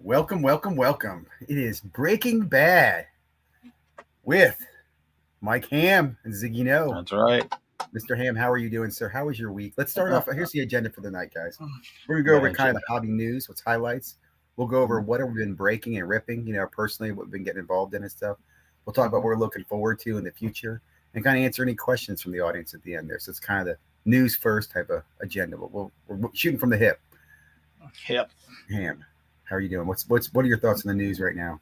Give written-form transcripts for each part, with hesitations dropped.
Welcome, welcome, welcome. It is Breaking Bad with Mike Ham and Ziggy No. That's right. Mr. Ham, how are you doing, sir? How was your week? Let's start off. Here's the agenda for the night, guys. We're going to go over The kind of agenda. the hobby news, what's highlights. We'll go over Mhm. what have we been breaking and ripping, personally, what we've been getting involved in and stuff. We'll talk about what we're looking forward to in the future and kind of answer any questions from the audience at the end there. So it's kind of the news first type of agenda. But we're shooting from the hip. Yep. Ham, how are you doing? What are your thoughts on the news right now?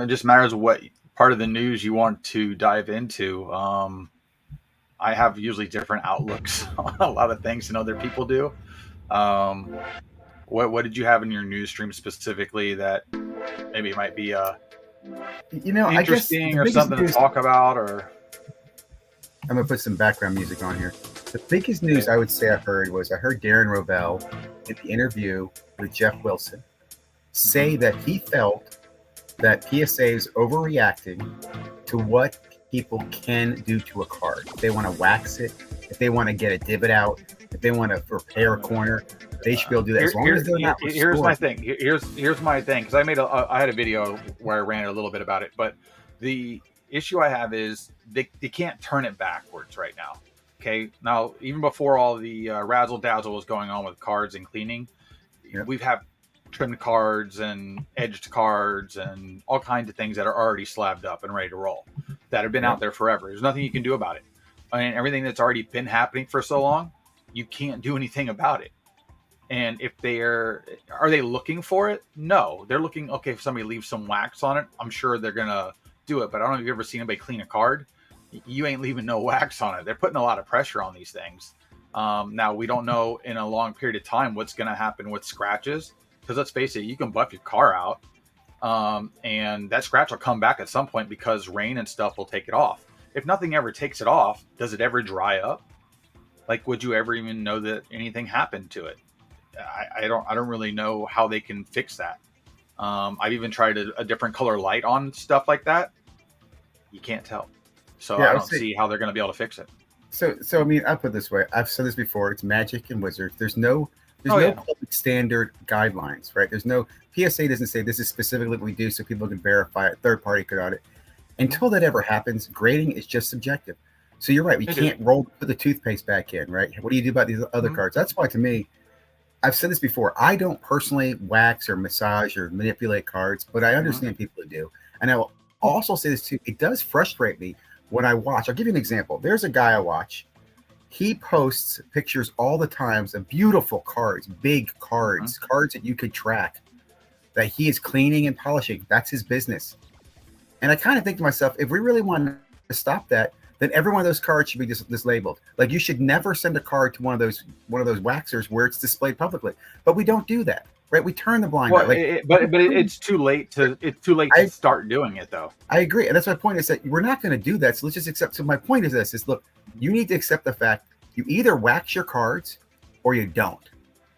It just matters what part of the news you want to dive into. I have usually different outlooks on a lot of things than other people do. Um, what did you have in your news stream specifically that maybe might be I guess the interesting or biggest something to news. talk about? Or I'm gonna put some background music on here. The biggest news I would say I heard Darren Rovell in the interview with Jeff Wilson say that he felt that PSA is overreacting to what people can do to a card. If they want to wax it, if they want to get a divot out, if they want to repair a corner, they should be able to do that as long as they're not here's my restored. thing. Here's my thing because I had a video where I ran a little bit about it, but the issue I have is they can't turn it backwards right now. Okay, now even before all the razzle dazzle was going on with cards and cleaning, Yep. we've had trimmed cards and edged cards and all kinds of things that are already slabbed up and ready to roll that have been Yep. out there forever. There's nothing you can do about it. I mean, everything that's already been happening for so long, you can't do anything about it. And if are they looking for it? No, they're looking. Okay, if somebody leaves some wax on it, I'm sure they're gonna do it. But I don't know if you've ever seen anybody clean a card. You ain't leaving no wax on it. They're putting a lot of pressure on these things. Now we don't know in a long period of time what's gonna happen with scratches. Because let's face it, you can buff your car out, and that scratch will come back at some point because rain and stuff will take it off. If nothing ever takes it off, does it ever dry up? Like, would you ever even know that anything happened to it? I don't really know how they can fix that. I've even tried a different color light on stuff like that. You can't tell, so Yeah, I I would don't say see how they're going to be able to fix it. so. I mean, I put it this way. I've said this before. It's magic and wizards. There's Oh no yeah, public standard guidelines, right? There's no PSA doesn't say this is specifically what we do, so people can verify it. Third party could audit. Until that ever happens, grading is just subjective. So you're right. We it is. can't put the toothpaste back in, right? What do you do about these other cards? That's why, to me, I've said this before. I don't personally wax or massage or manipulate cards, but I Mm-hmm. understand people who do. And I will also say this too. It does frustrate me when I watch. I'll give you an example. There's a guy I watch. He posts pictures all the times of beautiful cards, big Mm-hmm. cards, cards that you could track that he is cleaning and polishing. That's his business. And I kind of think to myself, if we really want to stop that, then every one of those cards should be dislabeled. Like you should never send a card to one of those waxers where it's displayed publicly. But we don't do that, right? We turn the blind eye. Well, Like, it's too late to I start doing it though. I agree, and that's my point is that we're not going to do that. So let's just accept. So my point is this: is look, you need to accept the fact you either wax your cards or you don't.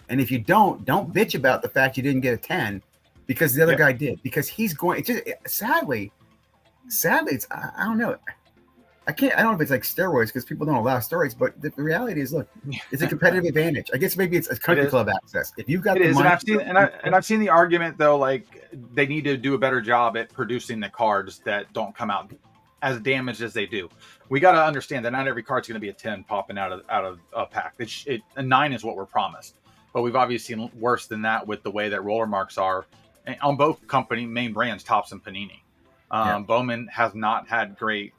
And if you don't bitch about the fact you didn't get a 10 because the other Yep. guy did because he's going. It's just sadly, it's I don't know. I don't know if it's like steroids because people don't allow steroids, but the reality is, look, it's a competitive advantage. I guess maybe it's a country is. club access. If you've got It the is, and money, I've seen the argument though, like they need to do a better job at producing the cards that don't come out as damaged as they do. We got to understand that not every card's going to be a 10 popping out of a pack. A 9 is what we're promised, but we've obviously seen worse than that with the way that roller marks are on both company main brands, Topps and Panini. yeah, Bowman has not had great.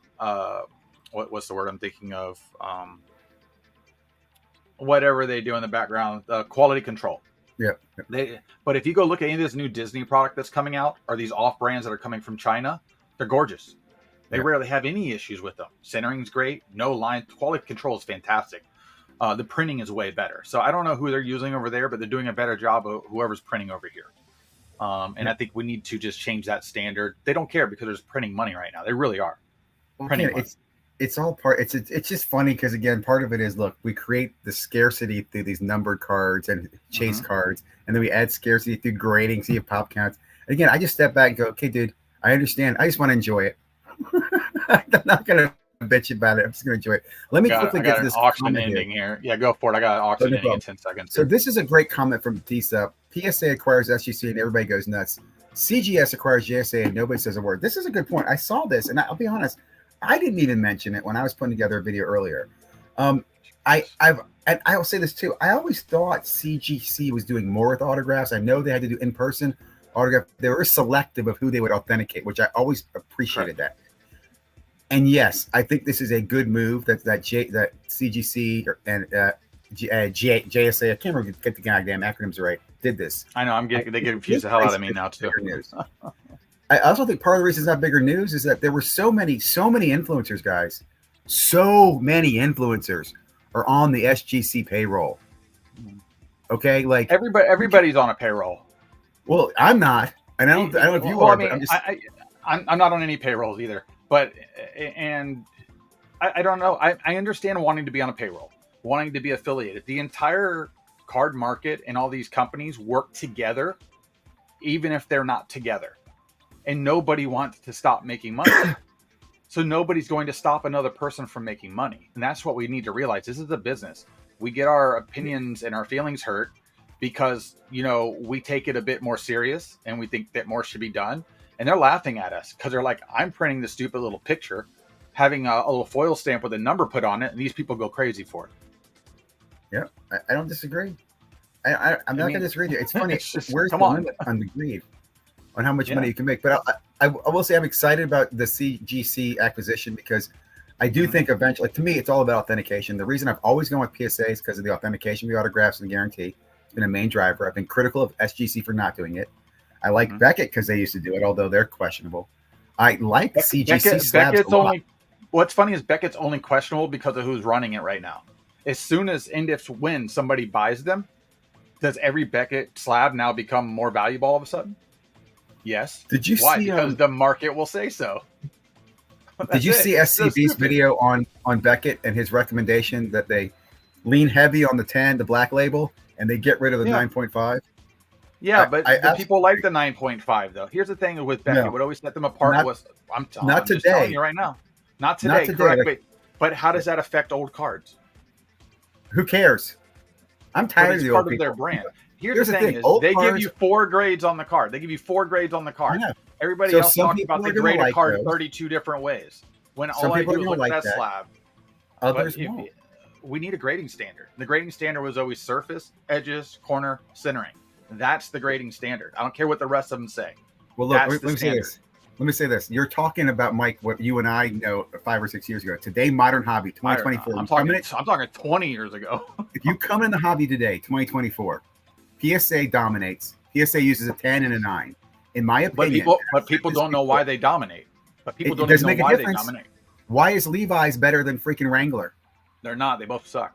What's the word I'm thinking of? Whatever they do in the background, quality control. yeah, But if you go look at any of this new Disney product that's coming out, or these off brands that are coming from China, they're gorgeous. They yeah. rarely have any issues with them. Centering's great, no line, quality control is fantastic. The printing is way better. So I don't know who they're using over there, but they're doing a better job of whoever's printing over here. And I think we need to just change that standard. They don't care because they're just printing money right now. They really are Well, printing again, money. it's all part. It's just funny because again, part of it is look, we create the scarcity through these numbered cards and chase Mm-hmm. cards, and then we add scarcity through grading, see if pop counts. And again, I just step back and go, okay, dude, I understand. I just want to enjoy it. I'm not gonna bitch about it. I'm just going to enjoy it. Let me quickly I get got to an this auction comment ending here. here. Yeah, go for it. I got an auction No ending in problem. 10 seconds. So this is a great comment from TISA. PSA acquires SGC and everybody goes nuts. CGS acquires JSA and nobody says a word. This is a good point. I saw this, and I'll be honest, I didn't even mention it when I was putting together a video earlier. And I will say this too. I always thought CGC was doing more with autographs. I know they had to do in-person autograph. They were selective of who they would authenticate, which I always appreciated that. And yes, I think this is a good move that CGC and JSA, I can't remember get the goddamn acronyms right, did this. I know they get confused the hell out of me now too. I also think part of the reason it's not bigger news is that there were so many influencers, guys. So many influencers are on the SGC payroll. Okay, like everybody's on a payroll. Well, I'm not, and I don't know if you are. I mean, but I'm not on any payrolls either. But I don't know. I understand wanting to be on a payroll, wanting to be affiliated. The entire card market and all these companies work together, even if they're not together. And nobody wants to stop making money. So nobody's going to stop another person from making money. And that's what we need to realize. This is a business. We get our opinions and our feelings hurt because, we take it a bit more serious and we think that more should be done. And they're laughing at us because they're like, I'm printing this stupid little picture, having a little foil stamp with a number put on it, and these people go crazy for it. Yeah, I don't disagree. I'm not going to disagree with you. It's funny. Where's the limit on the greed? On how much money you can make. But I will say I'm excited about the CGC acquisition because I do think eventually, to me, it's all about authentication. The reason I've always gone with PSA is because of the authentication, the autographs, and the guarantee. It's been a main driver. I've been critical of SGC for not doing it. I like Beckett because they used to do it, although they're questionable. I like CGC slabs a lot. What's funny is Beckett's only questionable because of who's running it right now. As soon as Indifs win, somebody buys them, does every Beckett slab now become more valuable all of a sudden? Yes. Did you Why? see? Because the market will say so. Did you see SCB's video on Beckett and his recommendation that they lean heavy on the 10, the black label, and they get rid of the 9.5? Yeah, but people like the 9.5 though. Here's the thing with Beckett: what always set them apart was I'm just telling you right now, not today, correct? But how does that affect old cards? Who cares? I'm tired of the old people. Part of their brand. Here's the thing: is they give you 4 grades on the card. They give you 4 grades on the card. Everybody else talks about they grade a card 32 different ways. When all I do is look at that slab. Others won't. We need a grading standard. The grading standard was always surface, edges, corner, centering. That's the grading standard. I don't care what the rest of them say. Well, look, let me say this. You're talking about, Mike, what you and I know 5 or 6 years ago. Today, modern hobby, 2024. I'm talking 20 years ago. If you come in the hobby today, 2024, PSA dominates. PSA uses a 10 and a 9. In my opinion. But people don't know why they dominate. But people don't even know why they dominate. Why is Levi's better than freaking Wrangler? They're not. They both suck.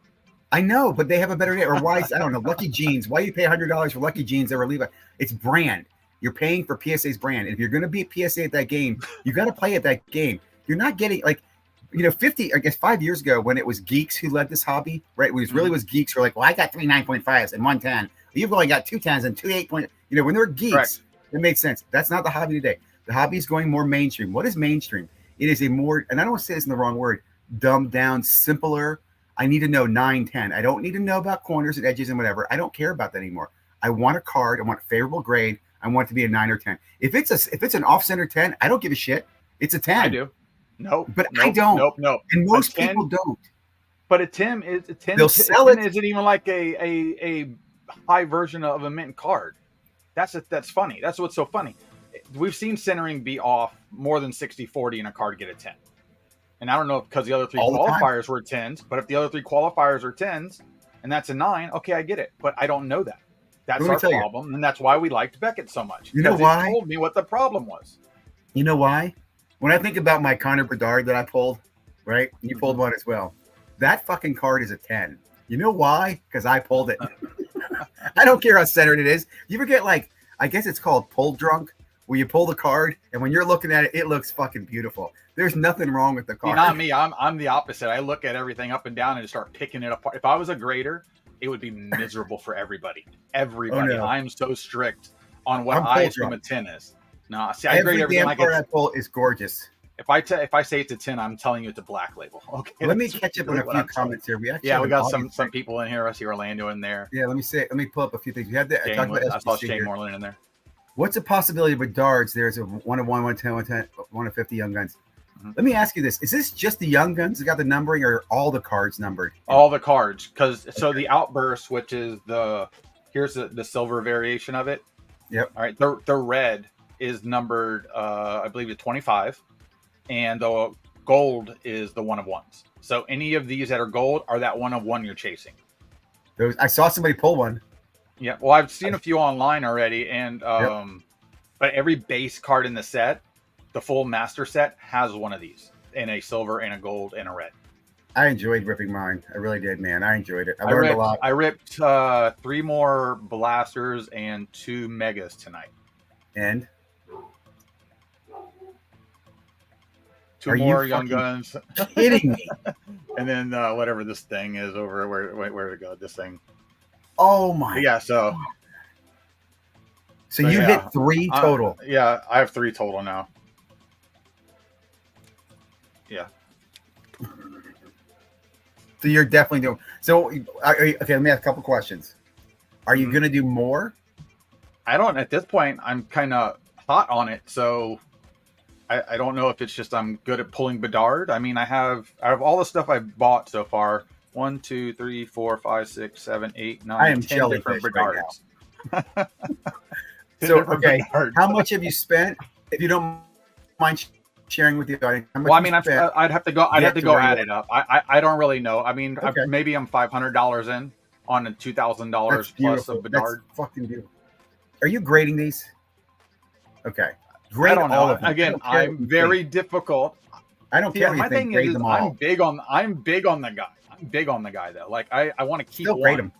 I know, but they have a better name. Or why? I don't know. Lucky Jeans. Why do you pay $100 for Lucky Jeans over Levi? It's brand. You're paying for PSA's brand. And if you're going to beat PSA at that game, you got to play at that game. You're not getting 5 years ago when it was geeks who led this hobby, right? It was really was geeks who were like, well, I got 3 9.5s and 1 10. You've only got 2 10s and 2 8. When they were geeks, it made sense. That's not the hobby today. The hobby is going more mainstream. What is mainstream? It is a more, and I don't want to say this in the wrong word, dumbed down, simpler. I need to know 9, 10. I don't need to know about corners and edges and whatever. I don't care about that anymore. I want a card. I want a favorable grade. I want it to be a 9 or 10. If it's an off-center 10, I don't give a shit. It's a 10. I do. I don't. Nope. And most people don't. But a 10 is a 10. They'll sell it. Isn't even like a high version of a mint card. That's funny. That's what's so funny. We've seen centering be off more than 60-40 in a card to get a 10. And I don't know if because the other 3 qualifiers were 10s, but if the other 3 qualifiers are 10s and that's a 9, okay, I get it. But I don't know that. That's our problem. And that's why we liked Beckett so much. You know why? It told me what the problem was. You know why? When I think about my Connor Bedard that I pulled, right? You pulled one as well. That fucking card is a 10. You know why? Because I pulled it. I don't care how centered it is. You ever get I guess it's called pull drunk, where you pull the card and when you're looking at it, it looks fucking beautiful. There's nothing wrong with the card. Not me. I'm the opposite. I look at everything up and down and start picking it apart. If I was a grader, it would be miserable for everybody. Everybody. Oh, no. I'm so strict on what I assume a 10 is. No, see, I grade everything like card I pull is gorgeous. if I say it's a 10, I'm telling you it's a black label. Okay. Let me catch up on really a what few I'm telling comments here. We you. actually Yeah, have we an got audience. some people in here. I see Orlando in there. Yeah, let me pull up a few things. We had that. I talked about I saw SBC Shane here. Moreland in there. What's the possibility with darts? There's a 1 of 1, 110, 110, 1 of 50 young guns. Let me ask you this: is this just the young guns that got the numbering, or are all the cards numbered? All the cards, because so the outburst, which is here's the silver variation of it. Yep. All right, the red is numbered, I believe, at 25, and the gold is the 1 of 1s. So any of these that are gold are that 1 of 1 you're chasing. I saw somebody pull one. Yeah, well, I've seen a few online already, and but every base card in the set, the full master set, has one of these in a silver and a gold and a red. I enjoyed ripping mine. I really did, man. I enjoyed it. I learned a lot. I ripped 3 more blasters and 2 megas tonight. And 2 more young guns. Kidding me? And then whatever this thing is over where to go? This thing. Oh my! But yeah, so you hit 3 total. Yeah, I have 3 total now. Yeah. So you're definitely doing. So okay, let me ask a couple questions. Are you going to do more? I don't. At this point, I'm kind of hot on it, so I don't know if it's just I'm good at pulling Bedard. I mean, I have out of all the stuff I've bought so far, 1, 2, 3, 4, 5, 6, 7, 8, 9, 10 different Bedards. Right so okay, Bedards. How much have you spent? If you don't mind sharing with the audience. Well, I mean, I'd have to go. I'd have to go add it up. I don't really know. I mean, okay. Maybe I'm $500 in on a $2,000 plus of Bedard. That's fucking beautiful. Are you grading these? Okay. Grade I don't know. Again, I'm very difficult. I don't care. My thing is, I'm big on the guy. I'm big on the guy though. Like I want to keep still grade him,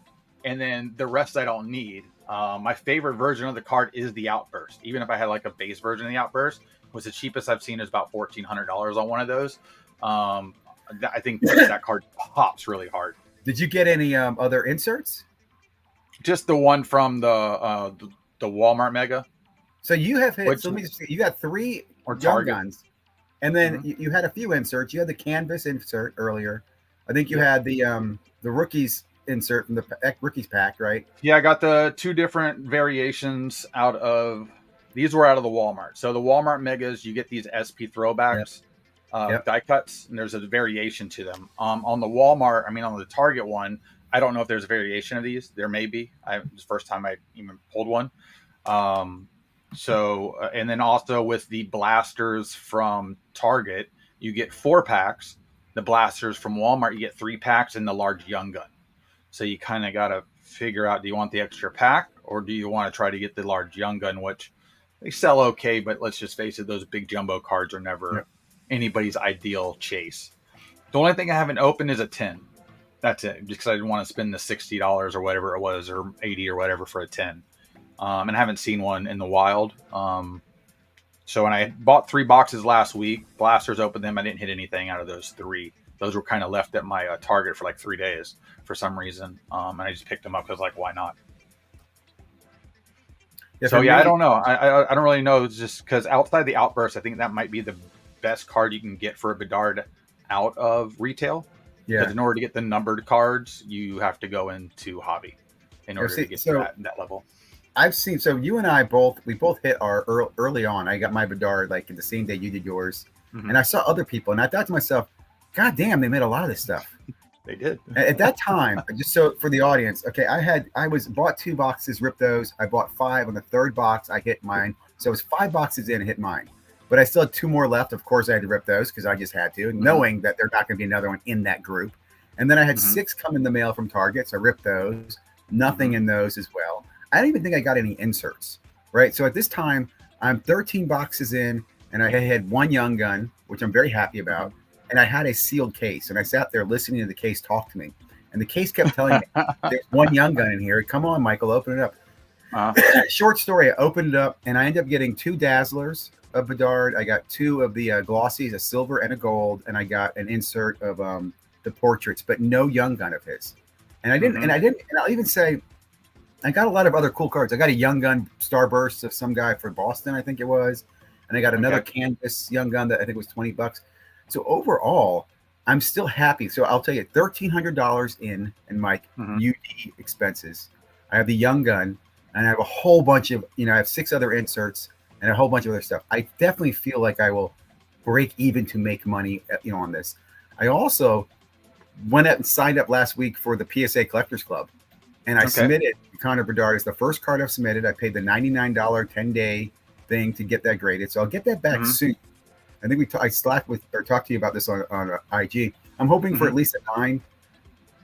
and then the rest I don't need. My favorite version of the card is the Outburst. Even if I had like a base version of the Outburst, was the cheapest I've seen is about $1,400 on one of those. I think that card pops really hard. Did you get any other inserts? Just the one from the Walmart Mega. So you have hit. So let me just see. You got 3 young guns, and then you had a few inserts. You had the canvas insert earlier. I think you had the rookies insert from the rookies pack, right? Yeah, I got the 2 different variations out of. These were out of the Walmart. So the Walmart Megas, you get these SP throwbacks, die cuts, and there's a variation to them. On the Walmart, I mean on the Target one, I don't know if there's a variation of these. There may be. It's the first time I even pulled one. And then also with the blasters from Target, you get 4 packs. The blasters from Walmart, you get 3 packs and the large young gun. So you kind of got to figure out, do you want the extra pack or do you want to try to get the large young gun, which they sell okay, but let's just face it, those big jumbo cards are never anybody's ideal chase. The only thing I haven't opened is a 10. That's it, because I didn't want to spend the $60 or whatever it was, or 80 or whatever for a 10. And I haven't seen one in the wild. So when I bought 3 boxes last week, blasters opened them. I didn't hit anything out of those 3. Those were kind of left at my Target for like 3 days for some reason. And I just picked them up because like, why not? Yeah, I don't know. I don't really know. It's just because outside the Outburst, I think that might be the best card you can get for a Bedard out of retail. Yeah. Because in order to get the numbered cards, you have to go into hobby in order to get to that level. I've seen, so you and I both hit our early on. I got my Bedard like the same day you did yours. And I saw other people and I thought to myself, God damn, they made a lot of this stuff. They did. At that time, just so for the audience, okay, I bought 2 boxes, ripped those. I bought 5 on the 3rd box. I hit mine. So it was 5 boxes in and hit mine. But I still had 2 more left. Of course, I had to rip those because I just had to, knowing that there's not going to be another one in that group. And then I had 6 come in the mail from Target. So I ripped those. Nothing in those as well. I don't even think I got any inserts, right? So at this time, I'm 13 boxes in, and I had 1 young gun, which I'm very happy about. And I had a sealed case, and I sat there listening to the case talk to me. And the case kept telling me, there's 1 young gun in here. Come on, Michael, open it up. Short story, I opened it up, and I ended up getting 2 Dazzlers of Bedard. I got 2 of the glossies, a silver and a gold, and I got an insert of the portraits, but no young gun of his. And and I'll even say, I got a lot of other cool cards. I got a young gun Starburst of some guy for Boston, I think it was. and I got another Okay. canvas young gun that I think was $20. So overall, I'm still happy. So I'll tell you, $1,300 in my Hmm. UD expenses. I have the young gun, and I have a whole bunch of, I have 6 other inserts and a whole bunch of other stuff. I definitely feel like I will break even to make money, on this. I also went out and signed up last week for the PSA Collectors Club, and I Okay. submitted Connor Bedard is the first card I've submitted. I paid the $99 10-day thing to get that graded, so I'll get that back Hmm. soon. I think I slacked with or talked to you about this on IG. I'm hoping for Hmm. at least a 9.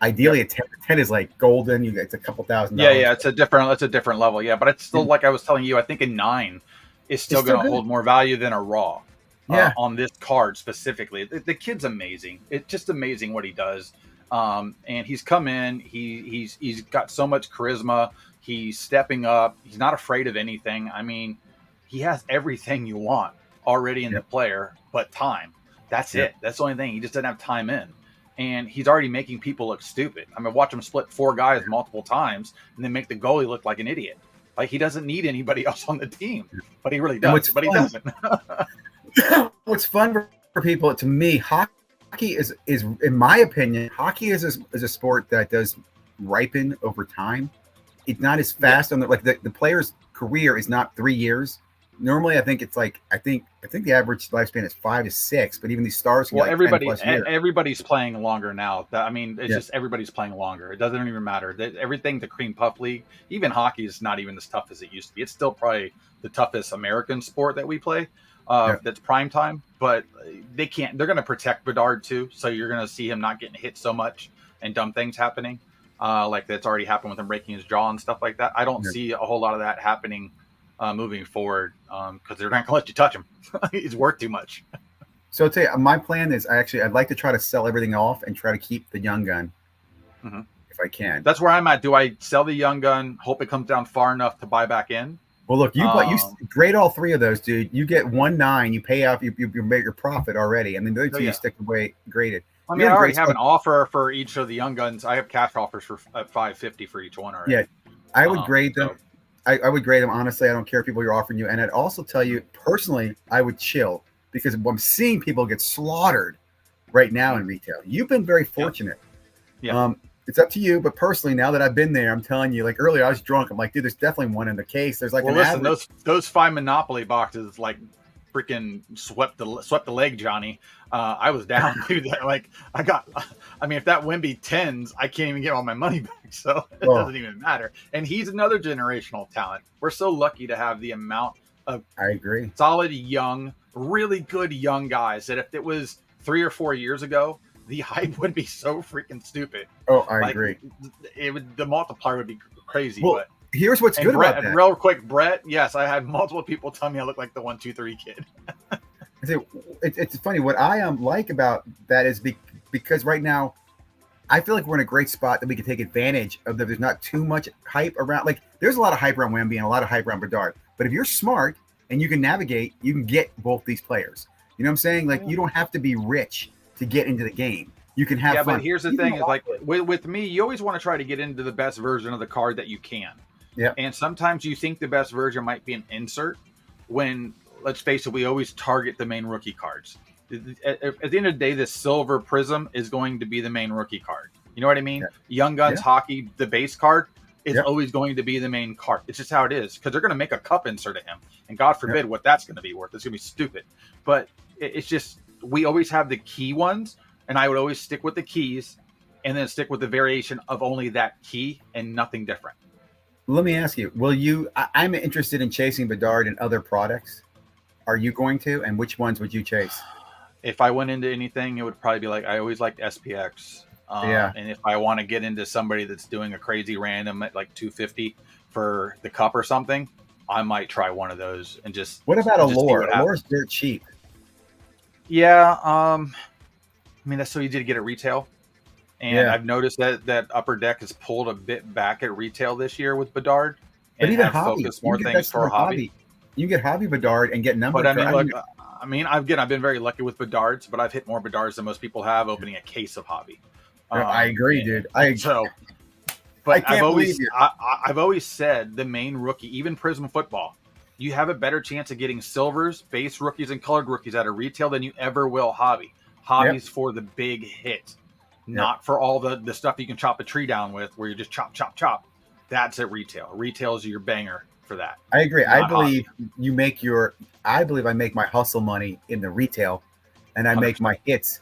Ideally, Yep. a 10. 10 is like golden. It's a couple thousand Yeah, dollars. yeah, it's a different level. Yeah, but it's still like I was telling you. I think a 9 is It's still going still to good. hold more value than a raw Yeah. on this card specifically. The kid's amazing. It's just amazing what he does. And he's come in. He's got so much charisma. He's stepping up. He's not afraid of anything. I mean, he has everything you want already in the Yep. player, but time. That's Yep. it. That's the only thing. He just doesn't have time in. And he's already making people look stupid. I mean, watch him split 4 guys multiple times and then make the goalie look like an idiot. Like he doesn't need anybody else on the team, but he really And does. But he doesn't. what's fun for people, to me, hockey is in my opinion, hockey is a sport that does ripen over time. It's not as Yeah. fast on the player's career is not 3 years. Normally, I think it's like I think the average lifespan is 5 to 6, but even these stars can Well, get like 10 plus years. everybody's playing longer now. I mean, it's Yeah, just everybody's playing longer. It doesn't even matter. Everything, the cream puff league, even hockey is not even as tough as it used to be. It's still probably the toughest American sport that we play. yeah, That's prime time, but they can't. They're going to protect Bedard too, so you're going to see him not getting hit so much and dumb things happening, like that's already happened with him breaking his jaw and stuff like that. I don't yeah. see a whole lot of that happening moving forward because they're not going to let you touch him. He's worth too much. So I'll tell you, my plan is I'd like to try to sell everything off and try to keep the young gun Hmm. if I can. That's where I'm at. Do I sell the young gun? Hope it comes down far enough to buy back in. Well, look, you Um, grade all 3 of those, dude. You get 1.9. You pay off. You make your profit already, and then the other so 2 you yeah, stick away graded. I mean, You're I in already great have spot. an offer for each of the young guns. I have cash offers for at 550 for each one Yeah, already. I would grade them. So I would grade them honestly. I don't care if people are offering you, and I'd also tell you personally, I would chill because I'm seeing people get slaughtered right now in retail. You've been very yeah, fortunate. yeah. It's up to you, but personally, now that I've been there, I'm telling you, like earlier, I was drunk. I'm like, dude, there's definitely one in the case. There's like Well, an listen, average. those 5 Monopoly boxes like freaking swept the leg, Johnny. I was down to that. Like I got. I mean, if that Wimby tens, I can't even get all my money back, so it Well, doesn't even matter. And he's another generational talent. We're so lucky to have the amount of I agree. solid young, really good young guys that if it was 3 or 4 years ago, the hype would be so freaking stupid. Oh, I Like agree. the multiplier would be crazy. Well, But here's what's and good about Brett, that. real quick, Brett, yes, I had multiple people tell me I look like the 1, 2, 3 kid. I say, it's funny. What I like about that is because right now, I feel like we're in a great spot that we can take advantage of. That there's not too much hype around. Like there's a lot of hype around Wemby and a lot of hype around Bedard. But if you're smart and you can navigate, you can get both these players. You know what I'm saying? Like you don't have to be rich to get into the game. You can have Yeah, fun. but here's the Even thing: is like with me, you always want to try to get into the best version of the card that you can. Yeah. And sometimes you think the best version might be an insert. When let's face it, we always target the main rookie cards. At the end of the day, the silver prism is going to be the main rookie card. You know what I mean? Yeah. Young Guns Yeah. Hockey, the base card is Yeah. always going to be the main card. It's just how it is because they're going to make a cup insert of him, and God forbid what that's going to be worth. It's going to be stupid. But it's just we always have the key ones, and I would always stick with the keys, and then stick with the variation of only that key and nothing different. Let me ask you: will you? I'm interested in chasing Bedard and other products. Are you going to? And which ones would you chase? If I went into anything, it would probably be like I always liked SPX. Yeah. And if I want to get into somebody that's doing a crazy random at like 250 for the cup or something, I might try one of those and just. What about just see Allure? what Allure's happens. dirt cheap. Yeah. I mean, that's so easy to get at retail. And Yeah. I've noticed that Upper Deck has pulled a bit back at retail this year with Bedard But and even have hobby, focused you more can get things that for from hobby. You can get hobby Bedard and get numbered. But I mean, look, I've been very lucky with Bedards, but I've hit more Bedards than most people have opening a case of hobby. I agree, dude. So, I but can't believe you. I've always said the main rookie, even Prism Football, you have a better chance of getting silvers, base rookies, and colored rookies at a retail than you ever will hobby. Yep. Hobby's for the big hit, not for all the stuff you can chop a tree down with, where you just chop, chop, chop. That's at retail. Retail is your banger for that. I agree. I believe hobby. you make your. I believe I make my hustle money in the retail, and I make 100%. my hits.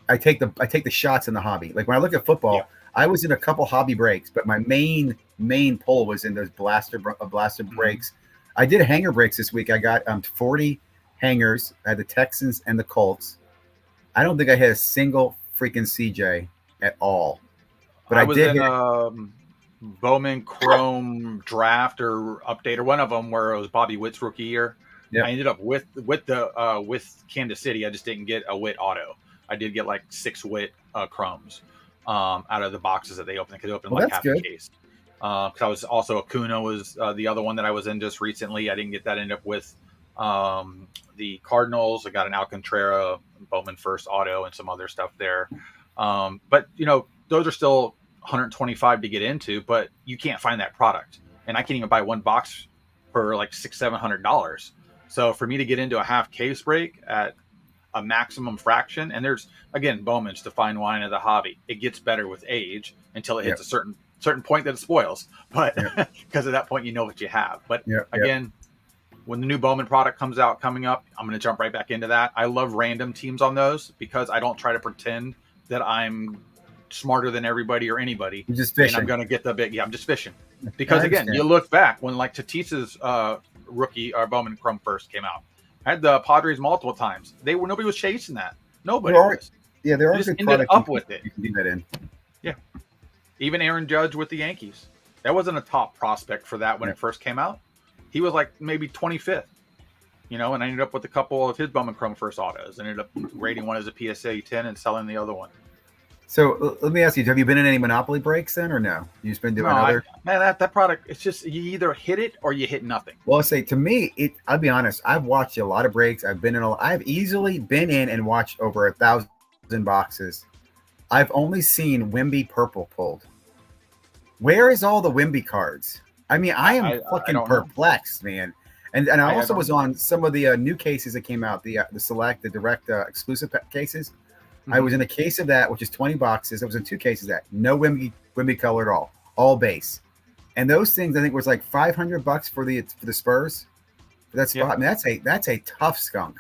I take the shots in the hobby. Like when I look at football, Yeah. I was in a couple hobby breaks, but my main pull was in those blaster breaks. I did hanger breaks this week. I got 40 hangers. I had the Texans and the Colts. I don't think I hit a single freaking CJ at all. But I was did in hit Bowman Chrome draft or update or one of them where it was Bobby Witt's rookie year. Yep. I ended up with Kansas City. I just didn't get a Witt auto. I did get like 6 Witt Chromes out of the boxes that they opened. They opened like half the case. Because I was also Acuna was the other one that I was in just recently. I didn't get that. Ended up with the Cardinals. I got an Alcantara Bowman first auto and some other stuff there. But those are still 125 to get into, but you can't find that product, and I can't even buy one box for like $600-700. So for me to get into a half case break at a maximum fraction, and there's again Bowman's the fine wine of the hobby. It gets better with age until it hits a certain point that it spoils, but because at that point you know what you have. But again, when the new Bowman product comes out coming up, I'm going to jump right back into that. I love random teams on those because I don't try to pretend that I'm smarter than everybody or anybody. You're just fishing. And I'm going to get the big. Yeah, I'm just fishing. Because again, you look back when like Tatis's rookie or Bowman Chrome first came out. I had the Padres multiple times. Nobody was chasing that. Nobody was. Yeah, there are just good ended up with it. You can do that in. Yeah. Even Aaron Judge with the Yankees. That wasn't a top prospect for that when it first came out. He was like maybe 25th. And I ended up with a couple of his Bowman Chrome first autos. Ended up rating one as a PSA 10 and selling the other one. So let me ask you: have you been in any Monopoly breaks then, or no? You've just been doing other? That product. It's just you either hit it or you hit nothing. Well, I say to me, I'll be honest. I've watched a lot of breaks. I've easily been in and watched over 1,000 boxes. I've only seen Wimby purple pulled. Where is all the Wimby cards? I mean, I am fucking perplexed, man. And I also was on some of the new cases that came out, the direct exclusive cases. Mm-hmm. I was in a case of that, which is 20 boxes. I was in 2 cases of that. No Wimby color at all base. And those things I think was like $500 for the Spurs. For that spot. I mean, that's a tough skunk.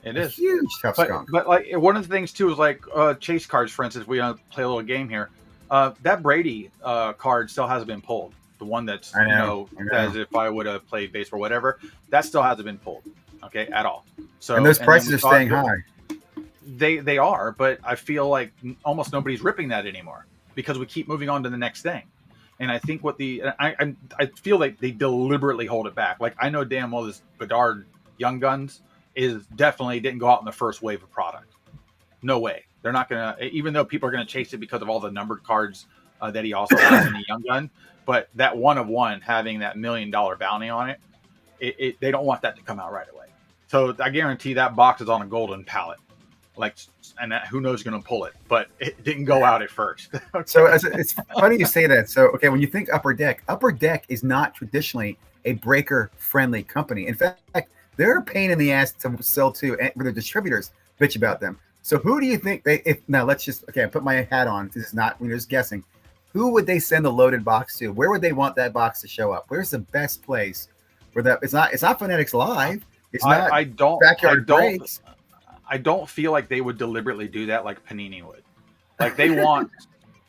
It is huge tough skunk. But like one of the things too is like chase cards, for instance. We play a little game here. That Brady card still hasn't been pulled. The one that's I know. As if I would have played base or whatever, that still hasn't been pulled. Okay, at all. So and those prices are staying high. They are, but I feel like almost nobody's ripping that anymore because we keep moving on to the next thing. And I think I feel like they deliberately hold it back. Like I know damn well this Bedard Young Guns didn't go out in the first wave of product. No way. They're not gonna, even though people are gonna chase it because of all the numbered cards that he also has in the Young Gun. But that 1 of 1 having that $1 million bounty on it, they don't want that to come out right away. So I guarantee that box is on a golden pallet. Who knows going to pull it, but it didn't go out at first. So it's funny you say that. So, okay, when you think Upper Deck is not traditionally a breaker-friendly company. In fact, they're a pain in the ass to sell to, and the distributors bitch about them. So who do you think I put my hat on. This is not, we're just guessing. Who would they send the loaded box to? Where would they want that box to show up? Where's the best place for that? It's not Fanatics Live. It's not Backyard Breaks. I don't feel like they would deliberately do that like Panini would. Like they want,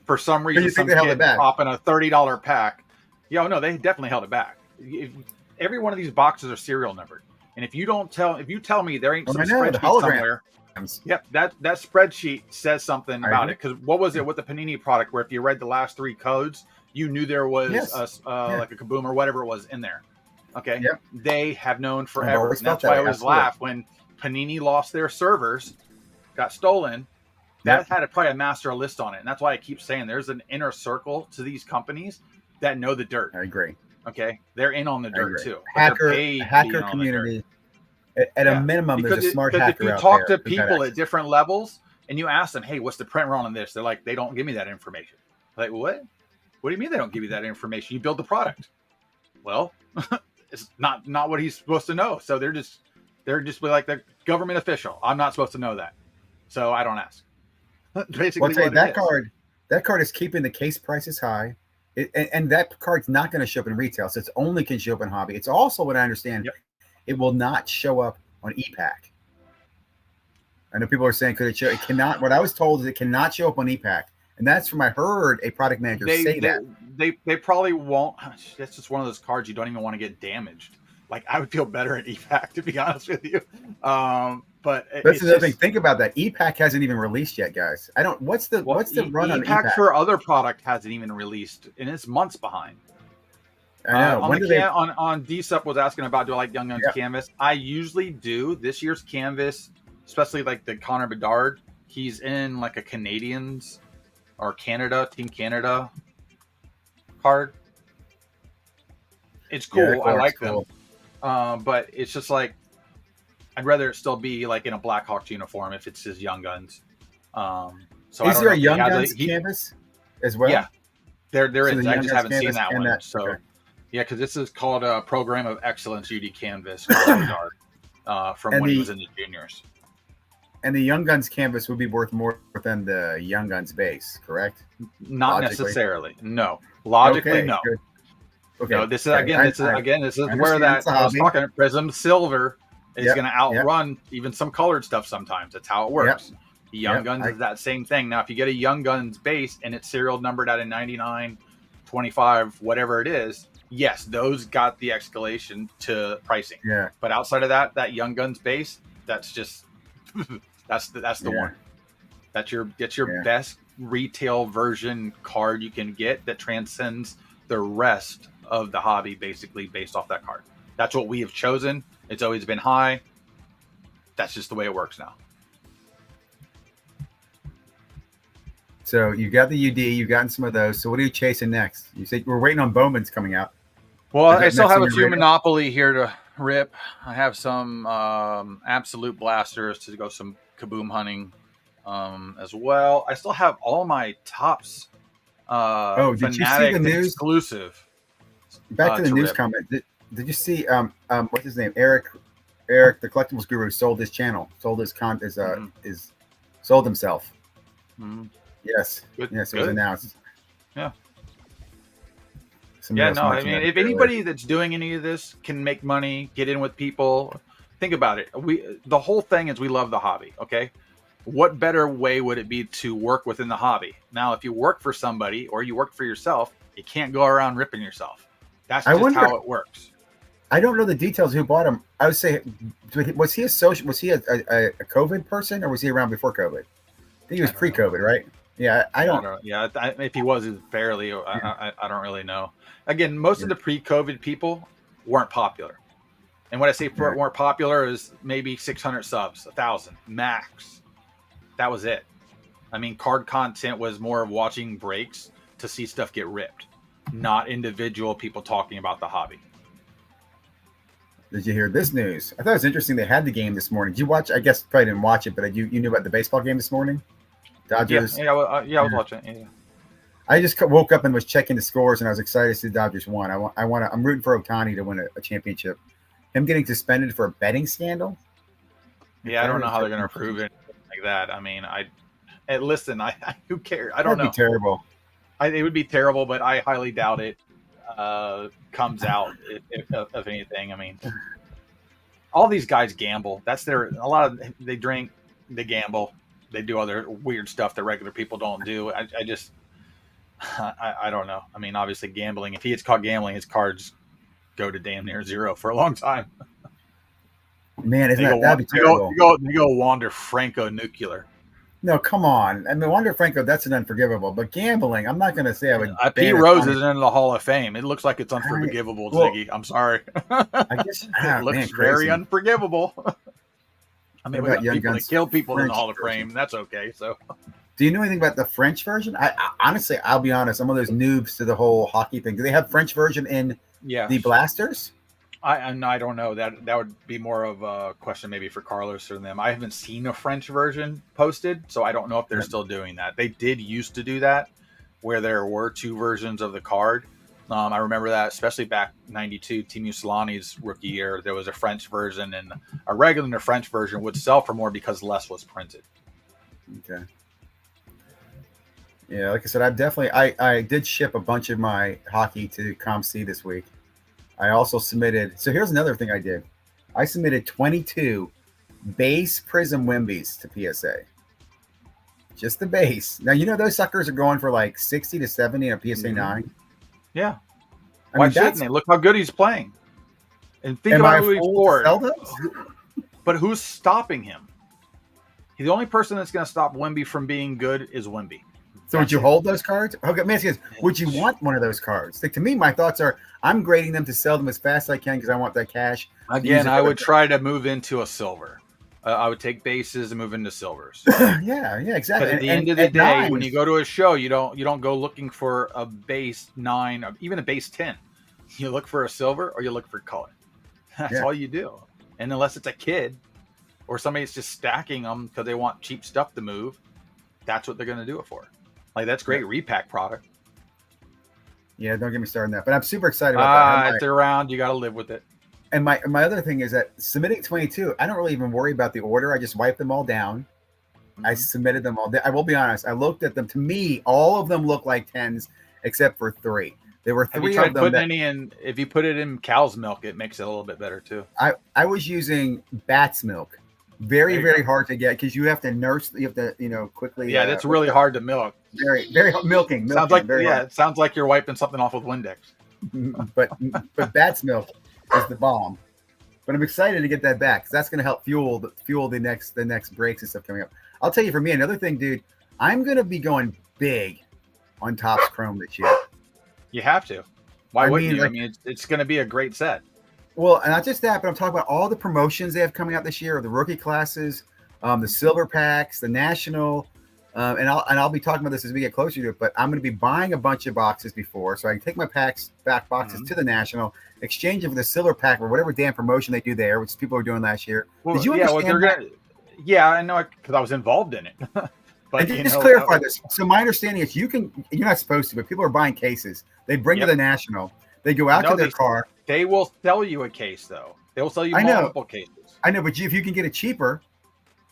for some reason, some kid popping a $30 pack. No, they definitely held it back. Every one of these boxes are serial numbered, and if you tell me there ain't some spreadsheet somewhere, yep, that spreadsheet says something about it. Because what was it with the Panini product where if you read the last 3 codes, you knew there was like a kaboom or whatever it was in there. Okay, they have known forever, and that's why I always laugh when Panini lost their servers, got stolen. That had probably a master list on it, and that's why I keep saying there's an inner circle to these companies that know the dirt. I agree. Okay, they're in on the dirt too. Hacker community. At a minimum, there's a smart hacker out there. If you talk to people at different levels and you ask them, "Hey, what's the print run on this?" They're like, "They don't give me that information." Like, what? What do you mean they don't give you that information? You build the product. Well, it's not what he's supposed to know. So they're just like the government official. I'm not supposed to know that, so I don't ask. Basically, Well, I'll tell you, what it is. that card is keeping the case prices high. And that card's not going to show up in retail, so it's only can show up in hobby. It's also, what I understand, Yep. it will not show up on EPAC. I know people are saying, could it show? It cannot. What I was told is it cannot show up on EPAC, and that's from I heard a product manager say that. They probably won't. That's just one of those cards you don't even want to get damaged. Like, I would feel better at EPAC, to be honest with you. But that's the other thing. Think about that. EPAC hasn't even released yet, guys. I don't. What's the run on EPAC? for other product hasn't even released, and it's months behind. I know. On DSUP was asking about, do I like Young Guns canvas? I usually do. This year's canvas, especially like the Connor Bedard, he's in like a Canadians or Team Canada card. It's cool. Yeah, I like them. But it's just like, I'd rather it still be like in a Blackhawks uniform if it's his Young Guns. So is there a Young Guns canvas as well? Yeah, there is. I just haven't seen that one. So okay. Yeah, because this is called a Program of Excellence UD Canvas from when he was in the juniors. And the Young Guns canvas would be worth more than the Young Guns base, correct? Not necessarily. No. Logically, no. Good. Okay. No, this is this is where that I was talking. Prism Silver is going to outrun even some colored stuff sometimes. That's how it works. The Young Guns is that same thing. Now, if you get a Young Guns base and it's serial numbered at a 99, 25, whatever it is, yes, those got the escalation to pricing. Yeah. But outside of that Young Guns base, that's just that's the one. That's your best retail version card you can get that transcends the rest of the hobby, basically based off that card. That's what we have chosen. It's always been high. That's just the way it works now. So you got the UD, you've gotten some of those. So what are you chasing next? You said we're waiting on Bowman's coming out. Well, I still have a few Monopoly here to rip. I have some Absolute Blasters to go some kaboom hunting as well. I still have all my Tops. Did you see the news exclusive? Back to the news comment. Did you see what's his name? Eric, the collectibles guru, sold his channel, sold his sold himself. Mm-hmm. Yes. It was announced. Yeah. I mean, if anybody that's doing any of this can make money, get in with people, think about it. The whole thing is we love the hobby, okay? What better way would it be to work within the hobby? Now, if you work for somebody or you work for yourself, you can't go around ripping yourself. That's just how it works. I don't know the details who bought him. I would say, was he a COVID person, or was he around before COVID? I think he was pre-COVID, right? Yeah, I don't know. Yeah, if he was fairly, I don't really know. Again, most of the pre-COVID people weren't popular. And when I say weren't popular is maybe 600 subs, 1,000 max. That was it. I mean, card content was more of watching breaks to see stuff get ripped, not individual people talking about the hobby. Did you hear this news? I thought it was interesting. They had the game this morning. Did you watch? I guess probably didn't watch it, but you knew about the baseball game this morning? Dodgers. I was watching it. Yeah. I just woke up and was checking the scores, and I was excited to see the Dodgers won. I'm rooting for Ohtani to win a championship. Him getting suspended for a betting scandal? Yeah, I don't know how they're going to prove it like that. I mean, listen, who cares? I don't know. That'd be terrible. It would be terrible, but I highly doubt it comes out if anything. I mean, all these guys gamble. They drink, they gamble, they do other weird stuff that regular people don't do. I don't know. I mean, obviously gambling, if he gets caught gambling, his cards go to damn near zero for a long time. Man, that'd be terrible. You go Wander Franco nuclear. No, come on. I mean, Wander Franco, that's an unforgivable. But gambling, I'm not going to say I would. Pete Rose is in the Hall of Fame. It looks like it's unforgivable, Ziggy. I'm sorry. I guess it looks very unforgivable. I mean, we got people that kill people in the Hall of Fame. That's okay. So, do you know anything about the French version? I honestly, I'll be honest. I'm one of those noobs to the whole hockey thing. Do they have French version in the Blasters? I don't know. That would be more of a question maybe for Carlos or them. I haven't seen a French version posted, so I don't know if they're still doing that. They did used to do that, where there were two versions of the card. I remember that, especially back '92, Team Solani's rookie year. There was a French version, and a regular French version would sell for more because less was printed. Okay. Yeah, like I said, I did ship a bunch of my hockey to ComC this week. I also submitted. So here's another thing I did. I submitted 22 base Prism Wimbies to PSA. Just the base. Now you know those suckers are going for like 60 to 70 on PSA 9. Yeah. I Why mean, shouldn't they? Look how good he's playing. And think am about I who he's fool for. to sell those? But who's stopping him? The only person that's going to stop Wimby from being good is Wimby. So would you hold those cards? Okay, man, would you want one of those cards? Like, to me, my thoughts are I'm grading them to sell them as fast as I can because I want that cash. Again, I would try to move into a silver. I would take bases and move into silvers. yeah, exactly. But at the end of the day, when you go to a show, you don't go looking for a base 9 or even a base 10. You look for a silver or you look for color. That's all you do. And unless it's a kid or somebody's just stacking them because they want cheap stuff to move, that's what they're going to do it for. Like, that's great repack product. Yeah, don't get me started on that. But I'm super excited about that. If they're around, you got to live with it. And my other thing is that submitting 22, I don't really even worry about the order. I just wipe them all down. Mm-hmm. I submitted them all. I will be honest. I looked at them. To me, all of them look like 10s except for 3. There were 3 Have you tried of them. Putting any in? If you put it in cow's milk, it makes it a little bit better too. I was using bat's milk. Very hard to get because you have to nurse. You have to quickly. Yeah, that's really hard to milk. Very milking. Sounds like hard. It sounds like you're wiping something off with Windex. but bat's milk is the bomb. But I'm excited to get that back because that's going to help fuel the next breaks and stuff coming up. I'll tell you, for me, another thing, dude, I'm going to be going big on Topps Chrome this year. You have to. Why wouldn't you? I mean, it's going to be a great set. Well, and not just that, but I'm talking about all the promotions they have coming out this year, the rookie classes, the silver packs, the national, and I'll be talking about this as we get closer to it. But I'm going to be buying a bunch of boxes before, so I can take my back boxes to the national, exchange it for the silver pack or whatever damn promotion they do there, which people were doing last year. Well, did you understand that? Yeah, I know because I was involved in it. But just clarify this. So my understanding is you're not supposed to, but people are buying cases. They bring to the national. They go out to their car. They will sell you a case, though. They will sell you multiple cases. I know, but if you can get it cheaper,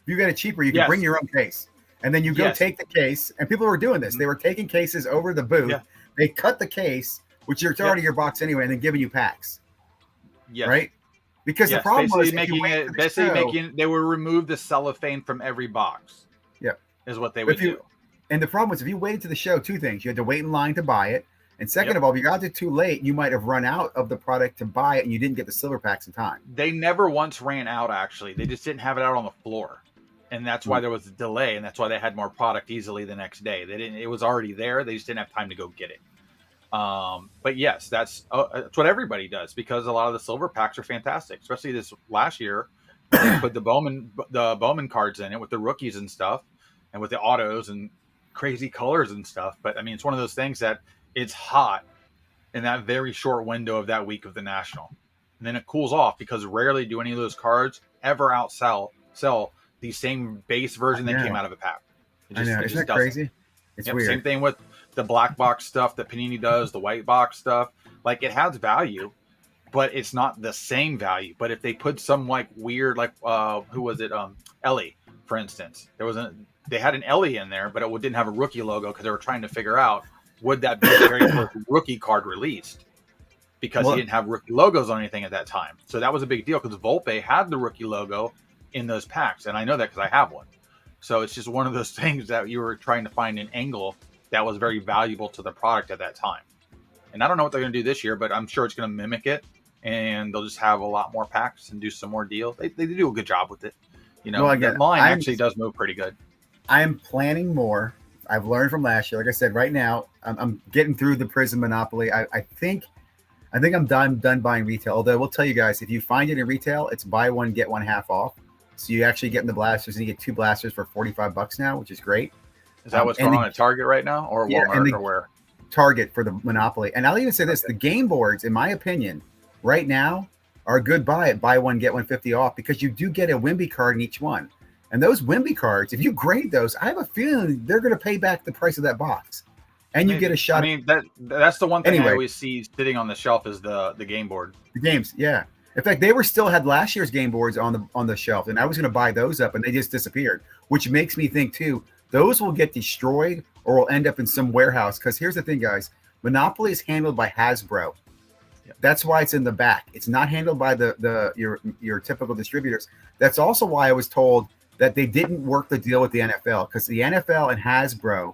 you can bring your own case. And then you go take the case. And people were doing this. They were taking cases over the booth. Yeah. They cut the case, which is already your box anyway, and then giving you packs. Yes. Right? Because the problem was they would remove the cellophane from every box. Yeah. Is what they would do. And the problem was if you waited to the show, 2 things. You had to wait in line to buy it. And second of all, if you got it too late, you might have run out of the product to buy it and you didn't get the silver packs in time. They never once ran out, actually. They just didn't have it out on the floor. And that's why there was a delay, and that's why they had more product easily the next day. It was already there. They just didn't have time to go get it. But yes, that's what everybody does because a lot of the silver packs are fantastic, especially this last year. They put the Bowman cards in it with the rookies and stuff and with the autos and crazy colors and stuff. But I mean, it's one of those things that it's hot in that very short window of that week of the national, and then it cools off because rarely do any of those cards ever sell the same base version that came out of a pack. I know. Isn't that crazy? It's weird. Same thing with the black box stuff that Panini does, the white box stuff. Like, it has value, but it's not the same value. But if they put some like weird, like who was it? Ellie, for instance. They had an Ellie in there, but it didn't have a rookie logo because they were trying to figure out would that be the very first rookie card released? Because he didn't have rookie logos on anything at that time. So that was a big deal because Volpe had the rookie logo in those packs. And I know that because I have one. So it's just one of those things that you were trying to find an angle that was very valuable to the product at that time. And I don't know what they're going to do this year, but I'm sure it's going to mimic it. And they'll just have a lot more packs and do some more deals. They do a good job with it. That line actually does move pretty good. I am planning more. I've learned from last year. Like I said, right now I'm getting through the Prism Monopoly. I think I'm done buying retail. Although I will tell you guys, if you find it in retail, it's buy one get one half off. So you actually get in the blasters and you get 2 blasters for $45 now, which is great. Is that what's going on at Target right now, or Walmart, or where? Target for the Monopoly. And I'll even say this: the game boards, in my opinion, right now are a good buy at buy one get one 50 off because you do get a Wimby card in each one. And those Wimby cards, if you grade those, I have a feeling they're going to pay back the price of that box. and you get Maybe. a shot. That's the one thing I Anyway, always see sitting on the shelf is the game board. the games, yeah. In fact, they were still had last year's game boards on the shelf, and I was going to buy those up, and they just disappeared. Which makes me think too, those will get destroyed or will end up in some warehouse. Because here's the thing, guys: Monopoly is handled by Hasbro. Yep. That's why it's in the back. It's not handled by your typical distributors. That's also why I was told that they didn't work the deal with the NFL, because the NFL and Hasbro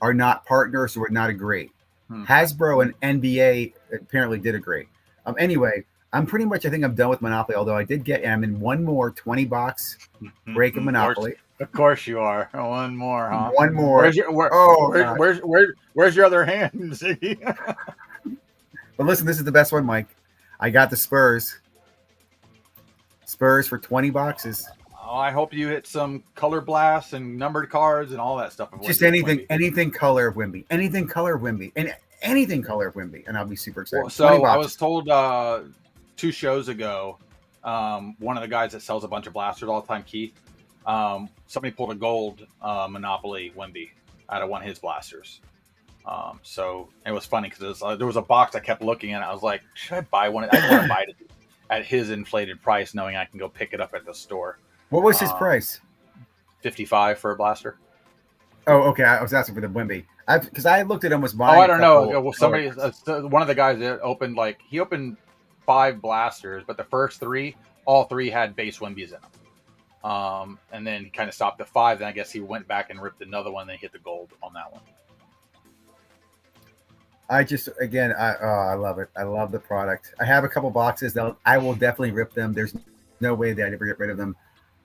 are not partners or would not agree. Hasbro and NBA apparently did agree. Anyway, I'm pretty much, I think I'm done with Monopoly, although I did get, and I'm in one more 20 box break of Monopoly. Of course you are. One more, huh? One more. Where's your other hand, Ziggy? But listen, this is the best one, Mike. I got the Spurs. Spurs for 20 boxes. Oh, I hope you hit some color blasts and numbered cards and all that stuff. Just anything color of Wimby. Anything color of Wimby. And anything color of Wimby. And I'll be super excited. Well, so I was told 2 shows ago, one of the guys that sells a bunch of blasters all the time, Keith, somebody pulled a gold Monopoly Wimby out of one of his blasters. So it was funny because there was a box I kept looking at. I was like, should I buy one? I didn't want to buy it at his inflated price, knowing I can go pick it up at the store. What was his price? $55 for a blaster. Oh, okay. I was asking for the Wimby. Because I looked at him was buying. Oh, I don't know. Well, somebody, one of the guys that opened 5 blasters, but the first 3, all 3 had base Wimbies in them. And then he kind of stopped at 5. Then I guess he went back and ripped another one. And then hit the gold on that one. I love it. I love the product. I have a couple boxes that I will definitely rip them. There's no way that I'd ever get rid of them.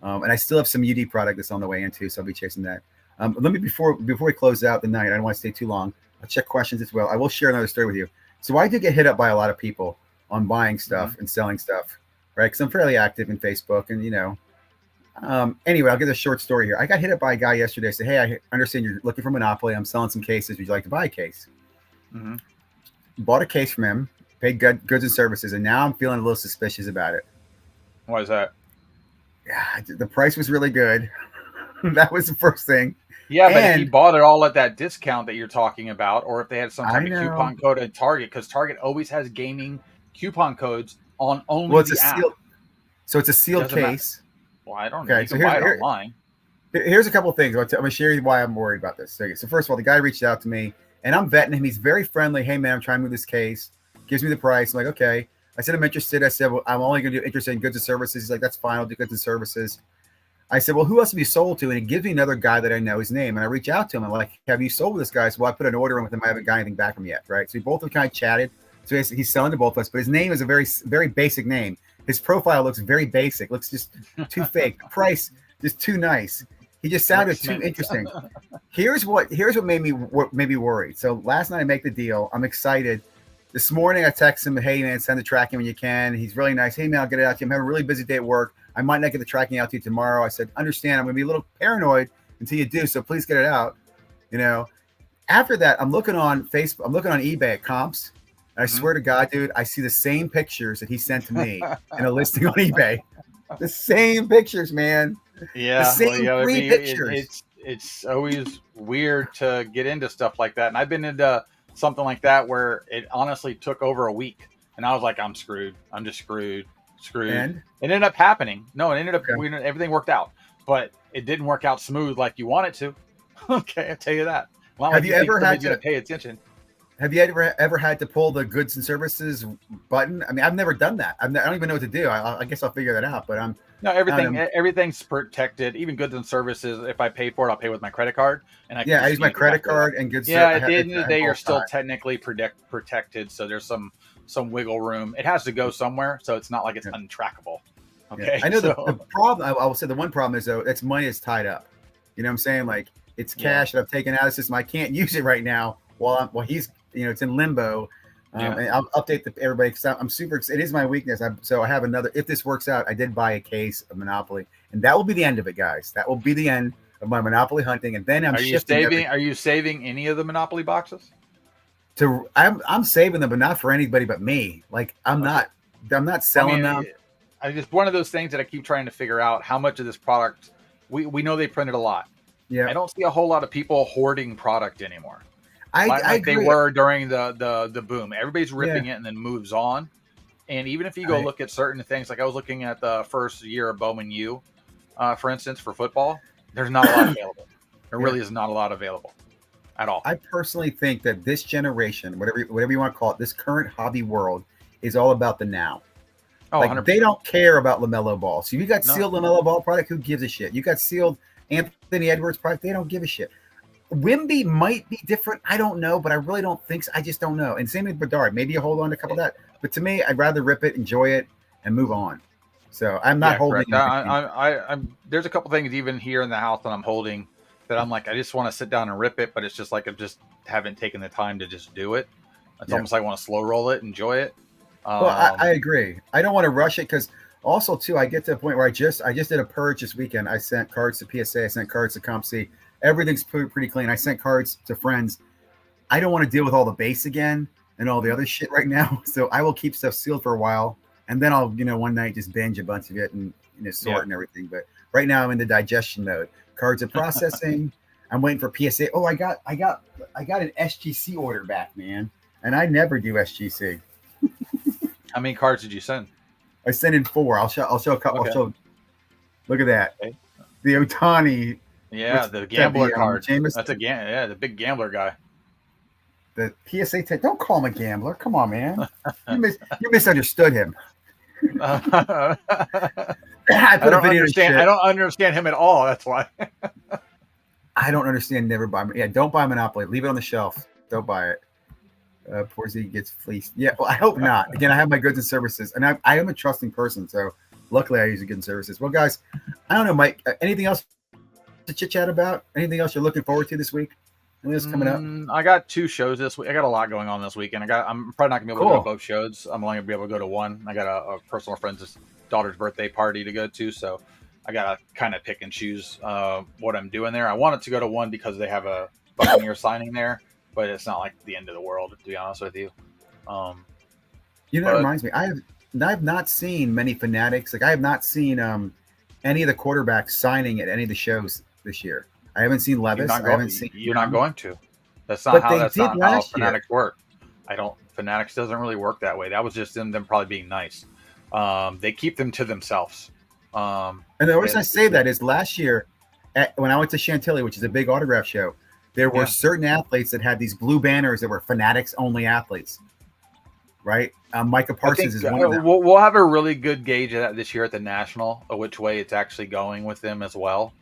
And I still have some UD product that's on the way in too, so I'll be chasing that. Let me before we close out the night, I don't want to stay too long. I'll check questions as well. I will share another story with you. So I do get hit up by a lot of people on buying stuff and selling stuff, right? Because I'm fairly active in Facebook, and anyway, I'll give a short story here. I got hit up by a guy yesterday. Said, "Hey, I understand you're looking for Monopoly. I'm selling some cases. Would you like to buy a case?" Mm-hmm. Bought a case from him, paid goods and services, and now I'm feeling a little suspicious about it. Why is that? Yeah, the price was really good. That was the first thing. Yeah, but if he bought it all at that discount that you're talking about, or if they had some type of coupon code at Target, because Target always has gaming coupon codes on only the app. So it's a sealed case. Well, I don't know. You can buy it online. Here's a couple of things. I'm going to share you why I'm worried about this. So first of all, the guy reached out to me, and I'm vetting him. He's very friendly. Hey, man, I'm trying to move this case. Gives me the price. I'm like, okay. I said, I'm interested. I said, well, I'm only going to do interested in goods and services. He's like, that's fine. I'll do goods and services. I said, well, who else have you sold to? And he gives me another guy that I know his name. And I reach out to him. I'm like, have you sold this guy? So I put an order in with him. I haven't got anything back from him yet. Right. So we both have kind of chatted. So he's selling to both of us, but his name is a very, very basic name. His profile looks very basic. Looks just too fake. The price just too nice. He just sounded too interesting. Here's what made me worried. So last night I make the deal. I'm excited. This morning I text him, hey man, send the tracking when you can. He's really nice. Hey man, I'll get it out to you. I'm having a really busy day at work. I might not get the tracking out to you tomorrow. I said, understand, I'm gonna be a little paranoid until you do, so please get it out. After that, I'm looking on Facebook, I'm looking on eBay at comps. And I swear to God, dude, I see the same pictures that he sent to me in a listing on eBay. The same pictures, man. Yeah, the same pictures. It's always weird to get into stuff like that. And I've been into something like that where it honestly took over a week. And I was like, I'm screwed. I'm just screwed. And it ended up happening. No, it ended up, everything worked out. But it didn't work out smooth like you want it to. Okay, I'll tell you that. Well, have you ever had to pay attention? Have you ever had to pull the goods and services button? I mean, I've never done that. I don't even know what to do. I guess I'll figure that out. But everything's protected. Even goods and services. If I pay for it, I'll pay with my credit card. And I use my credit card and goods. Yeah, at the end of the day, you're still technically protected. So there's some wiggle room. It has to go somewhere, so it's not like it's untrackable. Okay, I know the problem. I will say the one problem is though, that's money is tied up. You know what I'm saying? Like it's cash that I've taken out of the system. I can't use it right now while he's. It's in limbo, and I'll update everybody because I'm super. It is my weakness. So I have another. If this works out, I did buy a case of Monopoly, and that will be the end of it, guys. That will be the end of my Monopoly hunting, and then Are you saving any of the Monopoly boxes? I'm saving them, but not for anybody but me. Like I'm not selling them. I just one of those things that I keep trying to figure out how much of this product. We know they printed a lot. Yeah, I don't see a whole lot of people hoarding product anymore. I like they agree. were during the boom. Everybody's ripping Yeah. it and then moves on. And even if you go I, look at certain things, like I was looking at the first year of Bowman U, for instance, for football, there's not a lot available. There yeah. really is not a lot available at all. I personally think that this generation, whatever you want to call it, this current hobby world is all about the now. Oh, Like they 100%. don't care about LaMelo Ball. So you got No. sealed LaMelo Ball product, who gives a shit? You got sealed Anthony Edwards product, they don't give a shit. Wimby might be different. I don't know, but I really don't think so. I just don't know. And same with Bedard. Maybe you hold on to a couple of that. But to me, I'd rather rip it, enjoy it, and move on. So I'm not Yeah, holding correct. anything. I'm there's a couple things even here in the house that I'm holding that I'm like, I just want to sit down and rip it, but it's just like I just haven't taken the time to just do it. It's Yeah. almost like I want to slow roll it, enjoy it. Well, I agree. I don't want to rush it because also too, I get to a point where I just did a purge this weekend. I sent cards to PSA. I sent cards to CompC. Everything's pretty clean. I sent cards to friends. I don't want to deal with all the base again and all the other shit right now. So I will keep stuff sealed for a while, and then I'll one night just binge a bunch of it and sort and everything. But right now I'm in the digestion mode. Cards are processing. I'm waiting for PSA. Oh, I got an SGC order back, man, and I never do SGC. How many cards did you send? I sent in 4. I'll show a couple. Okay. I'll show. Look at that. Okay. The Otani. Yeah, the gambler card. Jameis, That's the big gambler guy. The PSA 10. Don't call him a gambler. Come on, man. You misunderstood him. I I don't understand. I don't understand him at all. That's why. I don't understand. Never buy. Yeah, don't buy Monopoly. Leave it on the shelf. Don't buy it. Poor Z gets fleeced. Yeah, well, I hope not. Again, I have my goods and services, and I am a trusting person, so luckily I use the goods and services. Well, guys, I don't know, Mike. Anything else to chit chat about? Anything else you're looking forward to this week? Anything else coming up? I got 2 shows this week. I got a lot going on this weekend. I'm probably not gonna be able to go to both shows. I'm only gonna be able to go to one. I got a personal friend's daughter's birthday party to go to, so I gotta kind of pick and choose what I'm doing there. I wanted to go to one because they have a Buccaneer signing there, but it's not like the end of the world, to be honest with you. That reminds me. I have not seen many Fanatics. Like I have not seen any of the quarterbacks signing at any of the shows this year. I haven't seen Levis. I haven't seen. You're not going to. That's not how Fanatics work. Fanatics doesn't really work that way. That was just them probably being nice. They keep them to themselves. And the reason I say that is last year, when I went to Chantilly, which is a big autograph show, there were certain athletes that had these blue banners that were Fanatics only athletes. Right? Micah Parsons is one of them. We'll have a really good gauge of that this year at the National, of which way it's actually going with them as well.